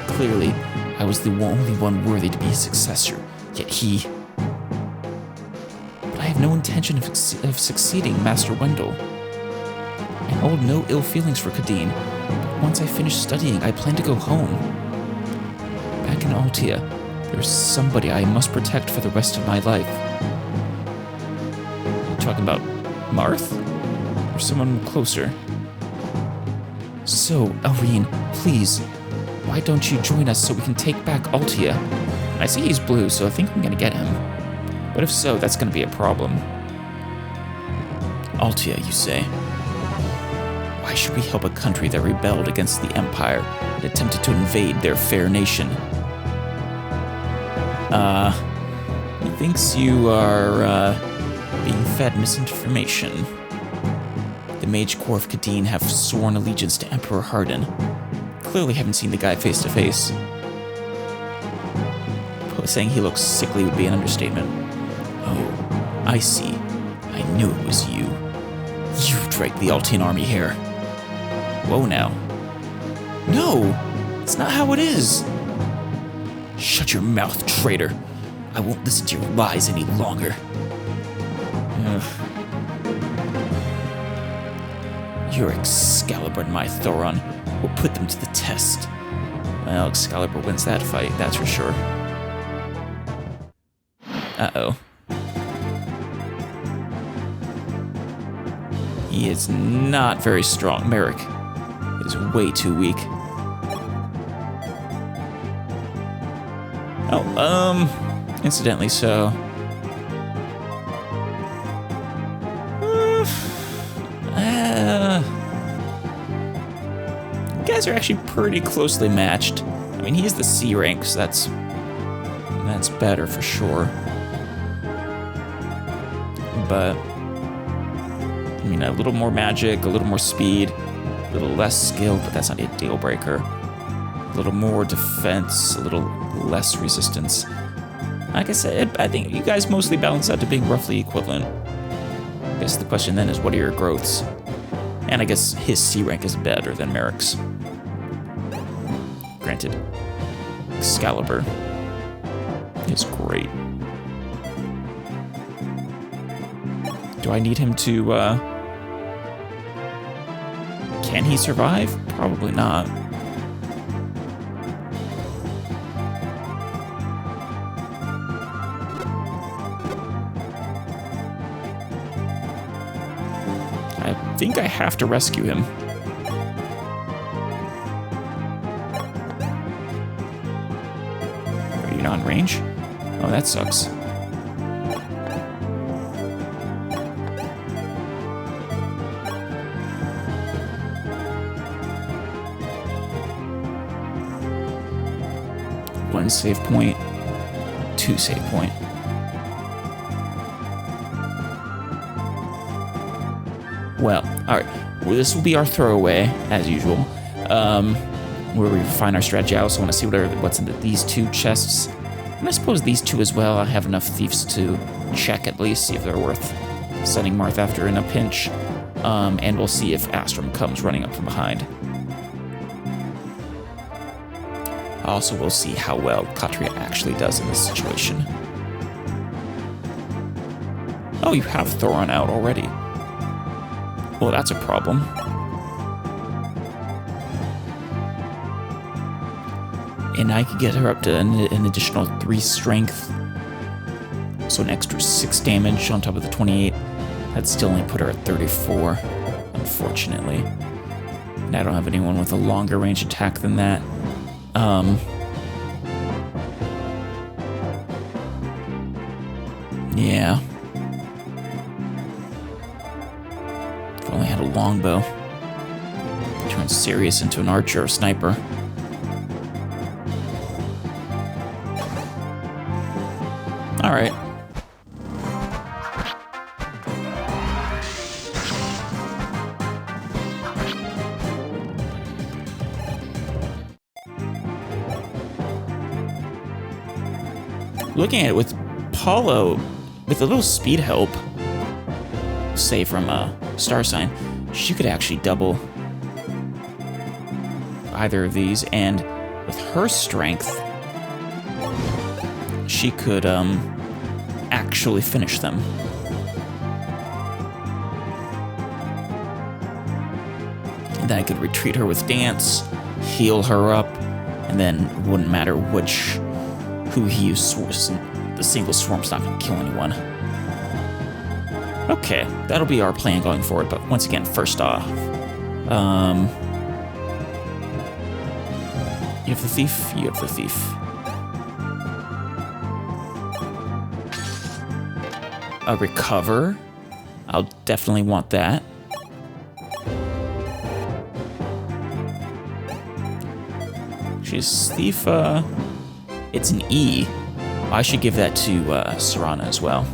Clearly, I was the only one worthy to be his successor, yet he... But I have no intention of succeeding Master Wendell. I hold no ill feelings for Kadeen, but once I finish studying, I plan to go home. Back in Altia, there's somebody I must protect for the rest of my life. You talking about Marth? Or someone closer? So, Irene, please, why don't you join us so we can take back Altia? I see he's blue, so I think I'm gonna get him. But if so, that's gonna be a problem. Altia, you say? Why should we help a country that rebelled against the Empire and attempted to invade their fair nation? He thinks you are, being fed misinformation. The Mage Corps of Kadeen have sworn allegiance to Emperor Hardin. Clearly haven't seen the guy face to face. Saying he looks sickly would be an understatement. Oh, I see. I knew it was you. You dragged the Altian army here. Whoa now. No! It's not how it is! Shut your mouth, traitor. I won't listen to your lies any longer. Ugh. Your Excalibur and my Thoron will put them to the test. Well, Excalibur wins that fight, that's for sure. Uh-oh. He is not very strong. Merrick is way too weak. Oh, incidentally, so... You guys are actually pretty closely matched. I mean, he's the C rank, so that's better for sure. But, I mean, a little more magic, a little more speed, a little less skill, but that's not a deal breaker. A little more defense, a little less resistance. Like I said, I think you guys mostly balance out to being roughly equivalent. I guess the question then is, what are your growths? And I guess his C rank is better than Merrick's. Granted. Excalibur is great. Do I need him to, can he survive? Probably not. I think I have to rescue him. Are you not in range? Oh, that sucks. One save point, 2 save point. Well, alright. Well, this will be our throwaway, as usual. Where we refine our strategy. I also want to see what's in these 2 chests. And I suppose these 2 as well. I have enough thieves to check at least, see if they're worth sending Marth after in a pinch. And we'll see if Astrum comes running up from behind. Also, we'll see how well Katria actually does in this situation. Oh, you have Thoron out already. Well, that's a problem. And I could get her up to an additional 3 strength. So an extra 6 damage on top of the 28. That'd still only put her at 34, unfortunately. And I don't have anyone with a longer range attack than that. Yeah. If I only had a longbow. Turn Sirius into an archer or sniper. Alright. Looking at it with Paulo, with a little speed help, say from Star Sign, she could actually double either of these, and with her strength, she could actually finish them. And then I could retreat her with Dance, heal her up, and then it wouldn't matter who he used. The single swarm's not going to kill anyone. Okay, that'll be our plan going forward, but once again, first off, you have the thief, you have the thief. A recover, I'll definitely want that. She's thief, it's an E. I should give that to Serana as well.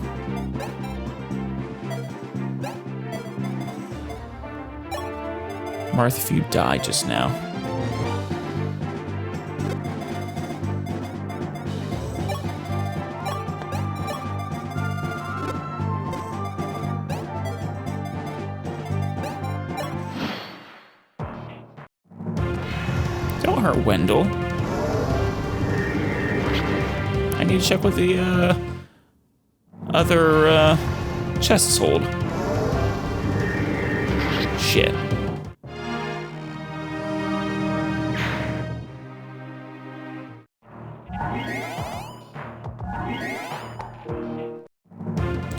Marth, if you died just now. Don't hurt Wendell. I need to check what the other chests hold. Shit.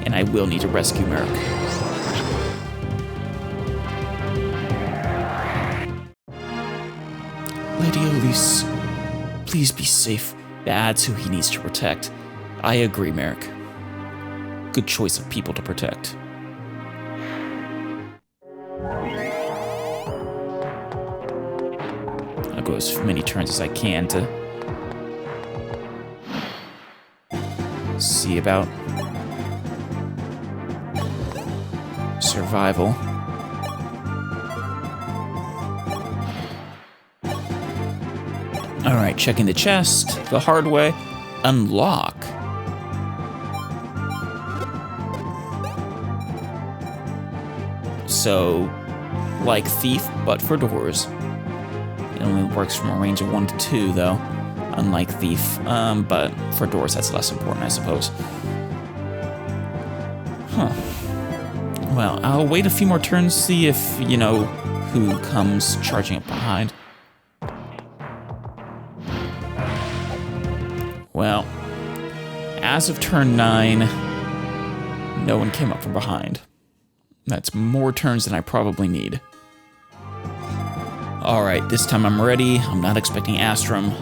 And I will need to rescue Merrick. Lady Elise, please be safe. That's who he needs to protect. I agree, Merrick. Good choice of people to protect. I'll go as many turns as I can to see about survival. Alright, checking the chest the hard way. Unlock. So, like Thief, but for doors. It only works from a range of 1 to 2, though. unlike Thief, but for doors that's less important, I suppose. Huh. Well, I'll wait a few more turns, see if, you know, who comes charging up behind. Well, as of turn 9, no one came up from behind. That's more turns than I probably need. Alright, this time I'm ready. I'm not expecting Astrum.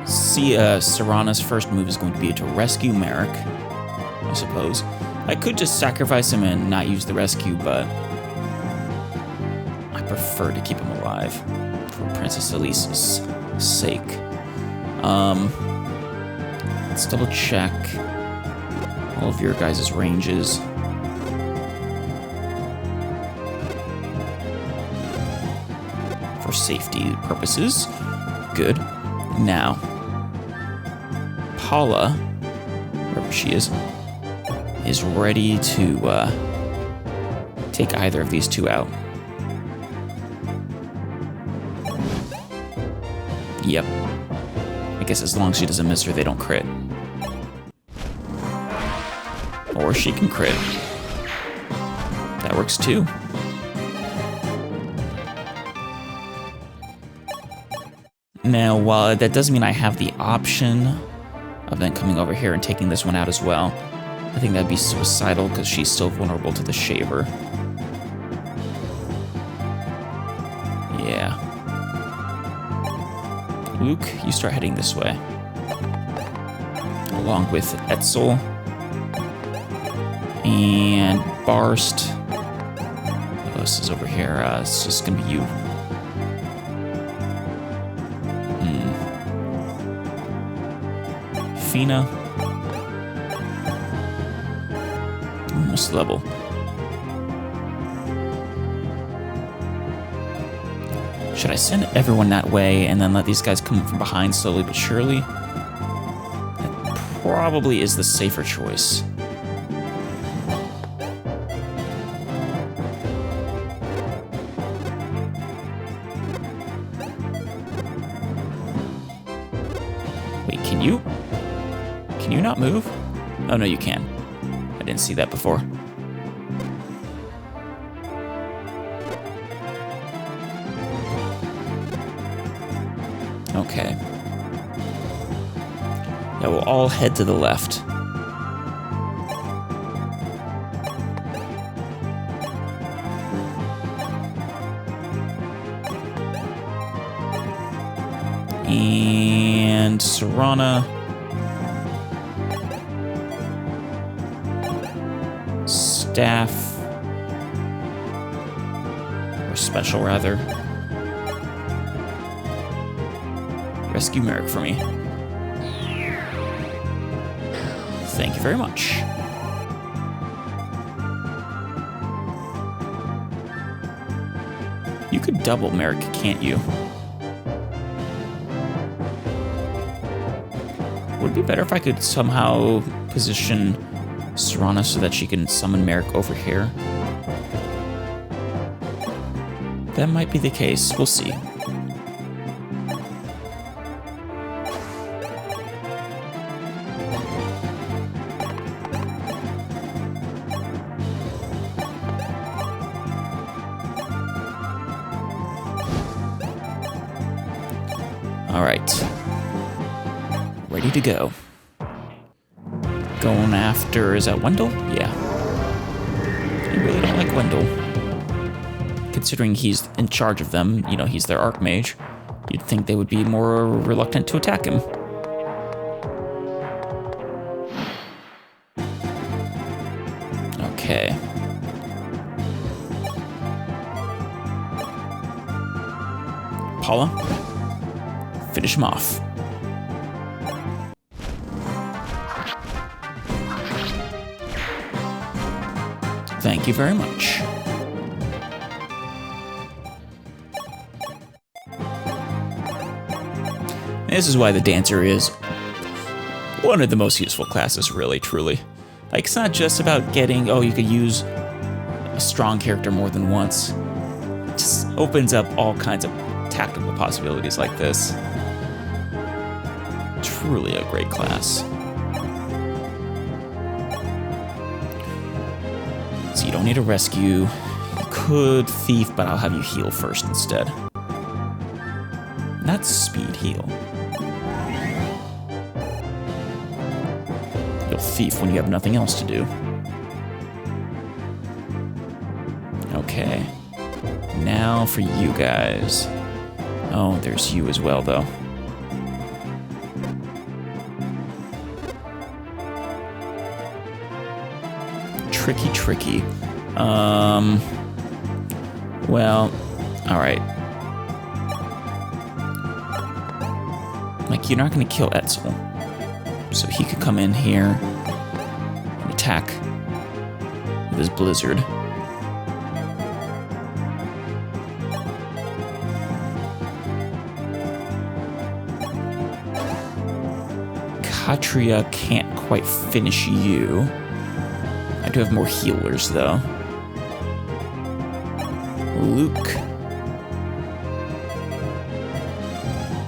Serana's first move is going to be to rescue Merrick, I suppose. I could just sacrifice him and not use the rescue, but I prefer to keep him alive for Princess Elise's sake. Let's double check all of your guys' ranges. For safety purposes. Good. Now, Paula, wherever she is ready to take either of these two out. Yep. I guess as long as she doesn't miss her, they don't crit. Or she can crit. That works too. Now, while that doesn't mean I have the option of then coming over here and taking this one out as well, I think that'd be suicidal because she's still vulnerable to the Shaver. Yeah. Luke, you start heading this way. Along with Etzel. And Barst. Who else is over here? It's just gonna be you. Fina. Almost level. Should I send everyone that way and then let these guys come from behind slowly but surely? That probably is the safer choice. Wait, can you? Can you not move? Oh, no, you can. I didn't see that before. Okay. Yeah, we'll all head to the left. And Serana. Staff. Or special, rather. Rescue Merrick for me. Thank you very much. You could double Merrick, can't you? Would it be better if I could somehow position Serana so that she can summon Merrick over here? That might be the case. We'll see. All right. Ready to go. Going after, is that Wendell? Yeah. I really don't like Wendell. Considering he's in charge of them, you know, he's their Archmage, you'd think they would be more reluctant to attack him. Okay. Paula, finish him off. Thank you very much. This is why the Dancer is one of the most useful classes, really, truly. Like, it's not just about getting, oh, you could use a strong character more than once. It just opens up all kinds of tactical possibilities like this. Truly a great class. So you don't need a rescue. You could thief, but I'll have you heal first instead. Not speed heal. You'll thief when you have nothing else to do. Okay. Now for you guys. Oh, there's you as well, though. Tricky. Well, alright. Like, you're not gonna kill Etzel. So he could come in here and attack with his blizzard. Katria can't quite finish you. I do have more healers, though. Luke.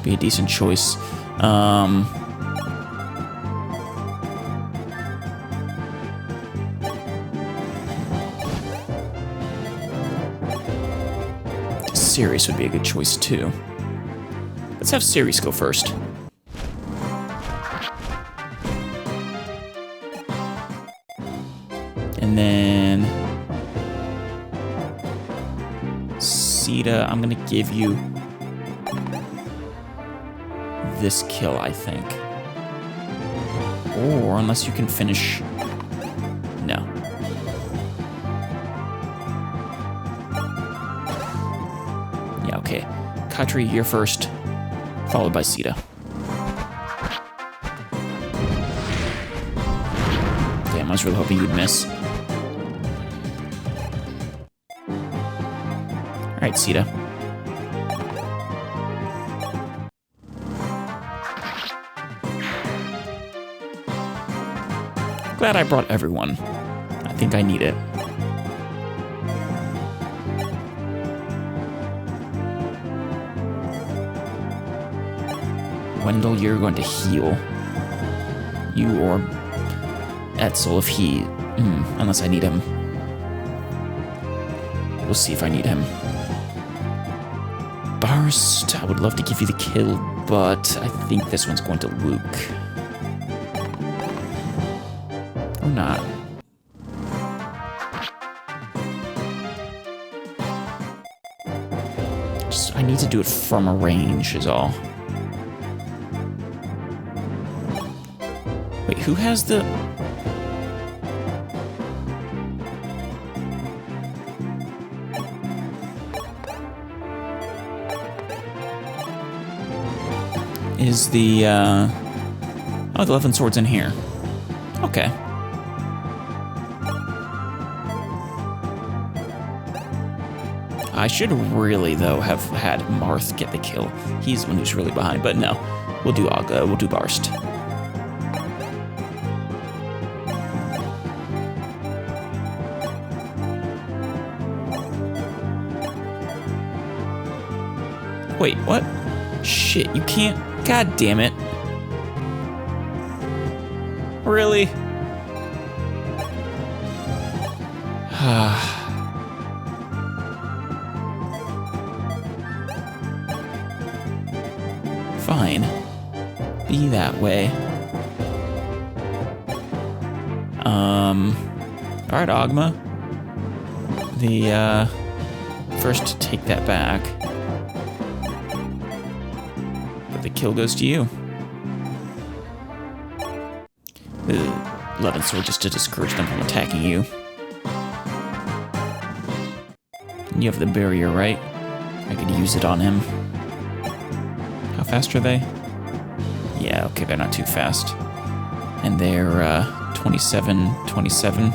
Be a decent choice. Sirius would be a good choice, too. Let's have Sirius go first. And then Sita, I'm gonna give you this kill, I think. Or unless you can finish. No. Yeah, okay. Katri, you're first, followed by Sita. Damn, I was really hoping you'd miss. Alright, Sita. Glad I brought everyone. I think I need it. Wendell, you're going to heal. You or Etzel if he... unless I need him. We'll see if I need him. Barst, I would love to give you the kill, but I think this one's going to Luke. Or not. Just, I need to do it from a range is all. Wait, who has the... Is the, oh, the 11 swords in here. Okay. I should really, though, have had Marth get the kill. He's the one who's really behind, but no. We'll do Aga, we'll do Barst. Wait, what? Shit, you can't... God damn it. Really? Fine. Be that way. Alright, Ogma. First take that back. The kill goes to you. The 11th sword just to discourage them from attacking you. You have the barrier, right? I could use it on him. How fast are they? Yeah, okay, they're not too fast. And they're 27, 27.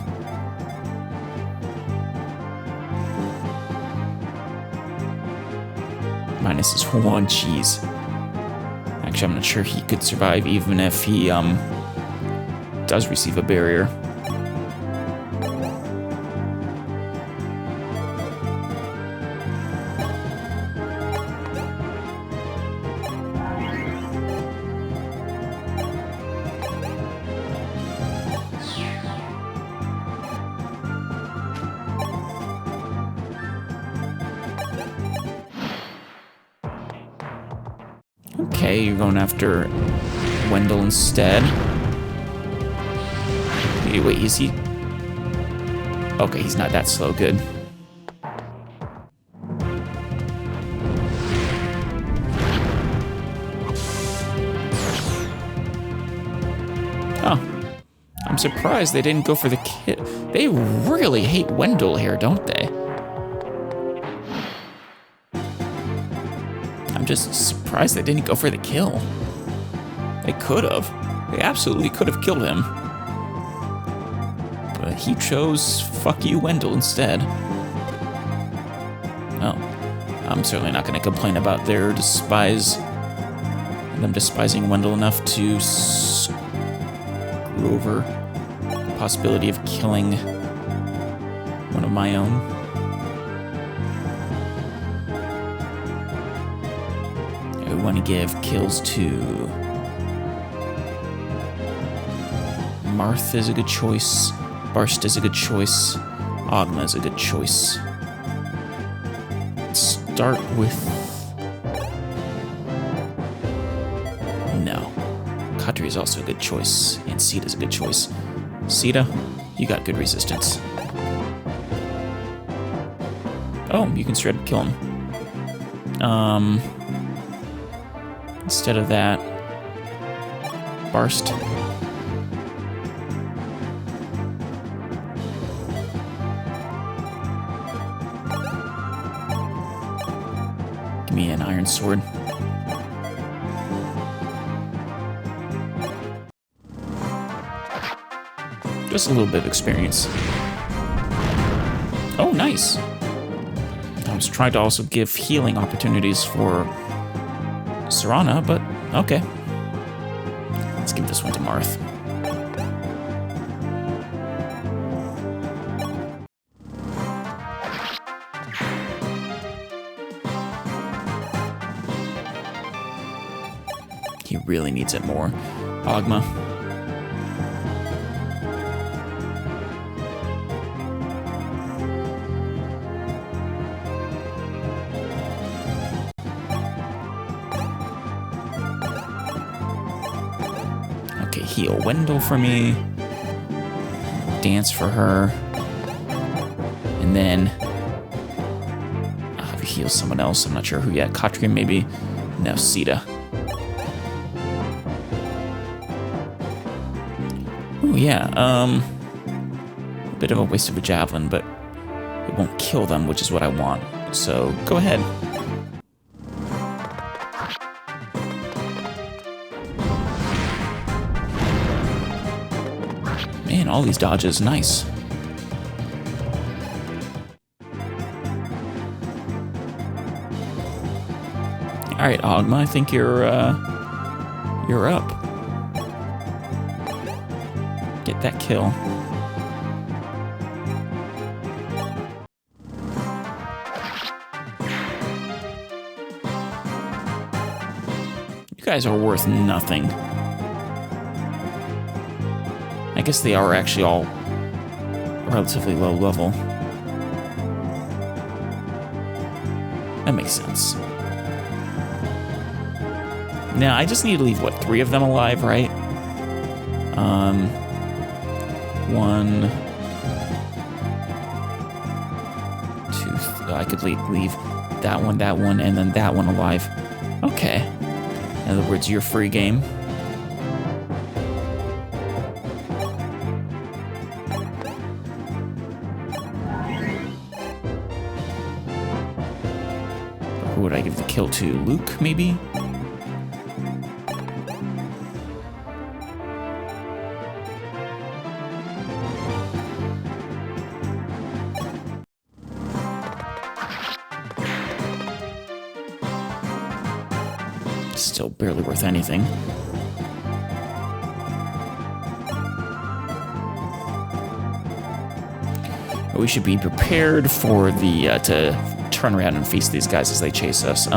Minus is 1, jeez. Actually, I'm not sure he could survive even if he, does receive a barrier. Okay, you're going after Wendell instead. Wait, is he? Okay, he's not that slow. Good. Huh. I'm surprised they didn't go for the kill. They really hate Wendell here, don't they? I'm just surprised they didn't go for the kill. They could have. They absolutely could have killed him. But he chose fuck you, Wendell, instead. Oh. I'm certainly not going to complain about them despising Wendell enough to screw over the possibility of killing one of my own. I want to give kills to Marth is a good choice. Barst is a good choice. Ogma is a good choice. Let's start with... No. Katri is also a good choice. And Sita is a good choice. Sita, you got good resistance. Oh, you can straight up kill him. Instead of that, Barst. Give me an iron sword. Just a little bit of experience. Oh, nice. I was trying to also give healing opportunities for Serana, but okay. Let's give this one to Marth. He really needs it more. Ogma. Okay, heal Wendell for me. Dance for her. And then I'll have you heal someone else. I'm not sure who yet. Katri, maybe. No, Sita. Oh yeah, a bit of a waste of a javelin, but it won't kill them, which is what I want. So go ahead. Man, all these dodges, nice. All right, Ogma, I think you're up. Get that kill. You guys are worth nothing. I guess they are actually all relatively low level. That makes sense. Now, I just need to leave, what, 3 of them alive, right? 1, 2, I could leave that one, and then that one alive. Okay. In other words, you're free game. Who would I give the kill to? Luke, maybe? Still barely worth anything. We should be prepared for the to turn around and face these guys as they chase us.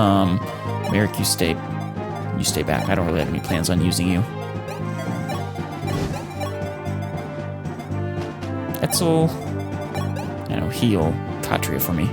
Merrick, you stay back. I don't really have any plans on using you. Etzel, heal Katria for me.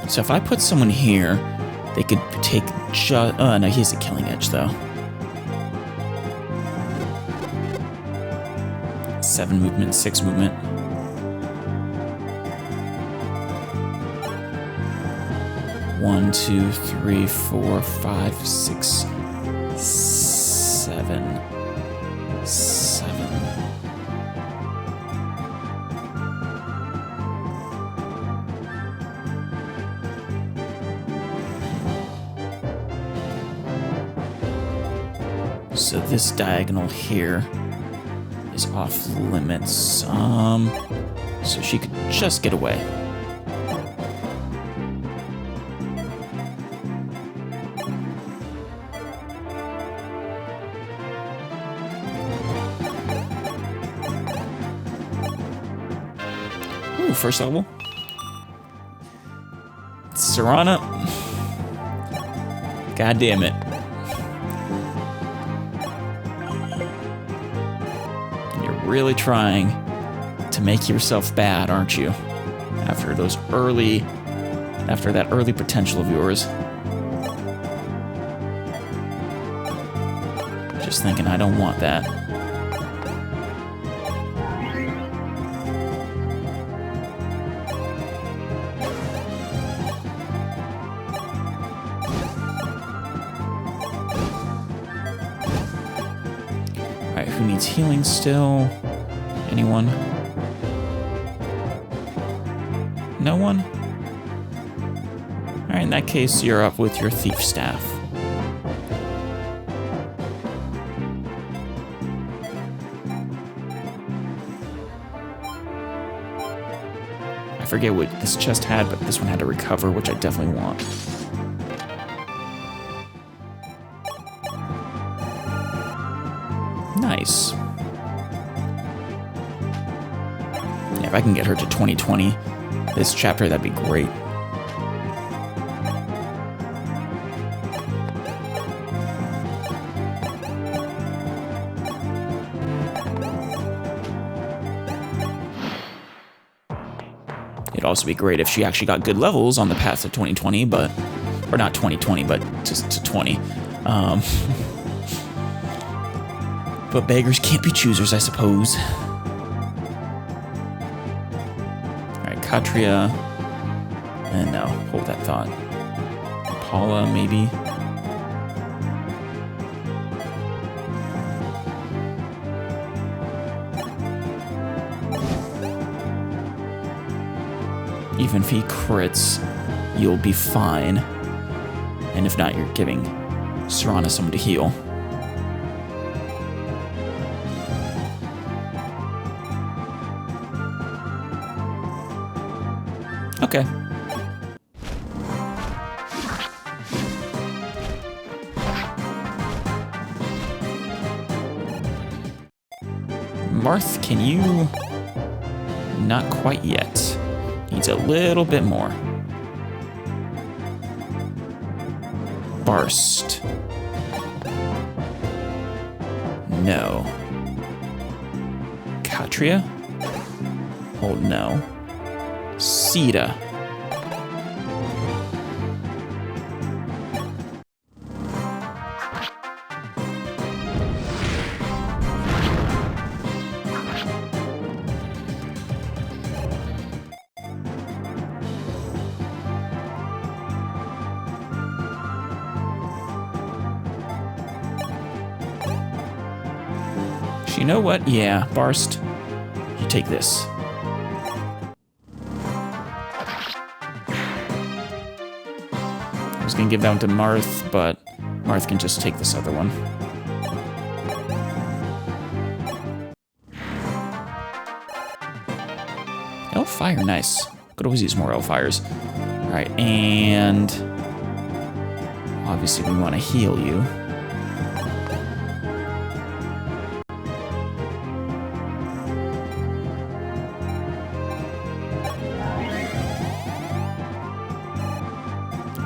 So if I put someone here, they could take just... Oh, no, he has a killing edge, though. 7 movement, 6 movement. One, 2, 3, 4, 5, 6, 7. 7. So this diagonal here is off limits. So she could just get away. Ooh, first level. Serana. God damn it. Really trying to make yourself bad, aren't you? After that early potential of yours. Just thinking, I don't want that. Alright, who needs healing still? Anyone? No one? Alright, in that case, you're up with your thief staff. I forget what this chest had, but this one had to recover, which I definitely want. Nice. Yeah, if I can get her to 2020 this chapter, that'd be great. It'd also be great if she actually got good levels on the path to 2020, but... Or not 2020, but just to 20. But beggars can't be choosers, I suppose. Alright, Katria. And no, hold that thought. Paula, maybe. Even if he crits, you'll be fine. And if not, you're giving Serana someone to heal. Okay. Marth, can you... Not quite yet. Needs a little bit more. Barst. No. Katria? Oh no. Sita. You know what? Yeah, Barst. You take this. I was gonna give that one to Marth, but Marth can just take this other one. Hellfire, nice. Could always use more Hellfires. Alright, and... Obviously we want to heal you.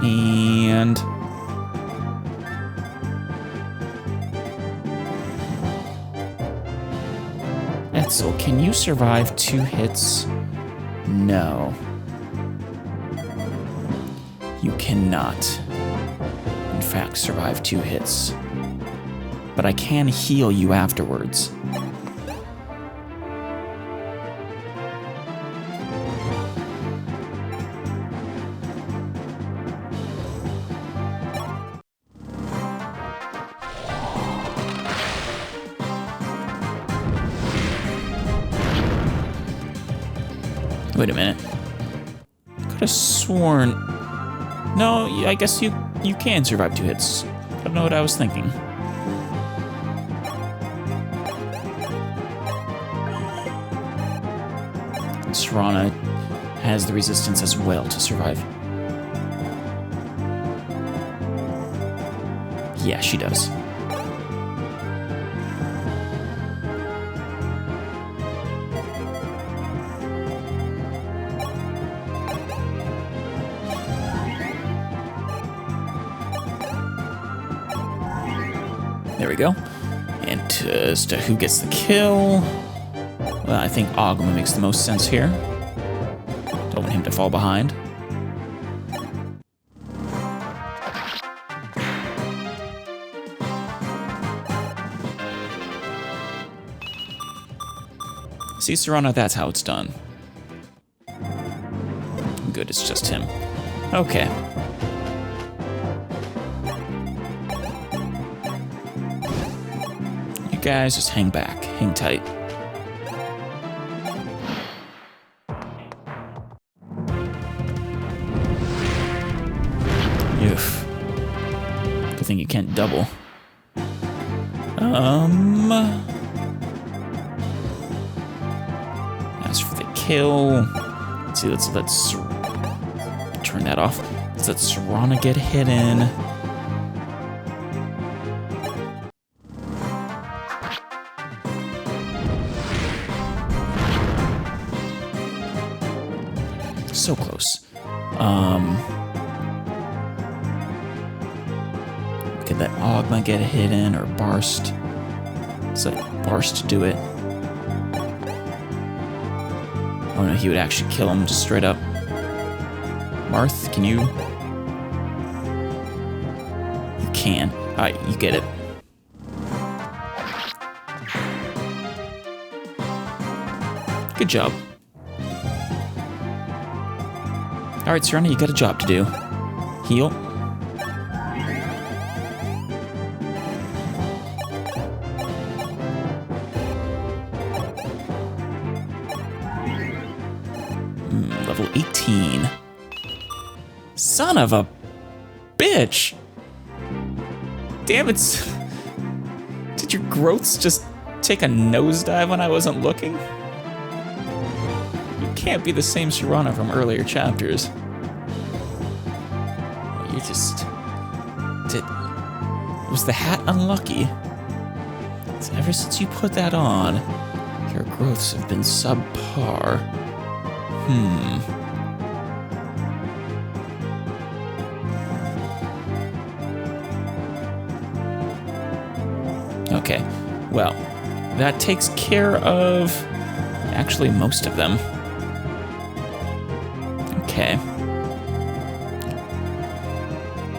And... Vessel, can you survive 2 hits? No. You cannot, in fact, survive 2 hits. But I can heal you afterwards. Wait a minute. Could have sworn... No, I guess you can survive 2 hits. I don't know what I was thinking. Serana has the resistance as well to survive. Yeah, she does. There we go. And as to who gets the kill, well, I think Ogma makes the most sense here. Don't want him to fall behind. See, Serana, that's how it's done. Good, it's just him. Okay. You guys just hang back, hang tight. Oof. Good thing you can't double. As for the kill, let's see, let's turn that off. Let's let Serana get hidden. So close. Could let Ogma get hidden or Barst. Let's let Barst do it. Oh no, he would actually kill him just straight up. Marth, can you? You can. Alright, you get it. Good job. Alright, Serana, you got a job to do. Heal. Level 18. Son of a bitch! Damn it. Did your growths just take a nosedive when I wasn't looking? You can't be the same Serana from earlier chapters. You just... Was the hat unlucky? Ever since you put that on, your growths have been subpar. Okay, well, that takes care of actually most of them. Okay.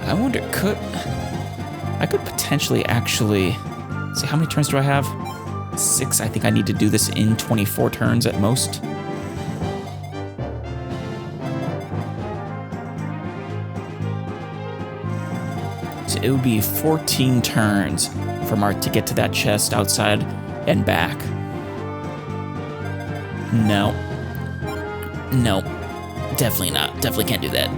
I wonder, I could potentially actually, see, how many turns do I have? 6. I think I need to do this in 24 turns at most. So it would be 14 turns for Marth to get to that chest outside and back. No. No. Definitely not. Definitely can't do that.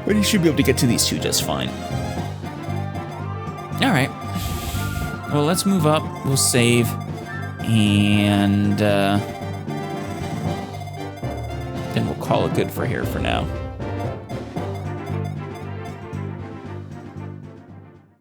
But he should be able to get to these 2 just fine. Alright. Well, let's move up. We'll save. And then we'll call it good for here for now.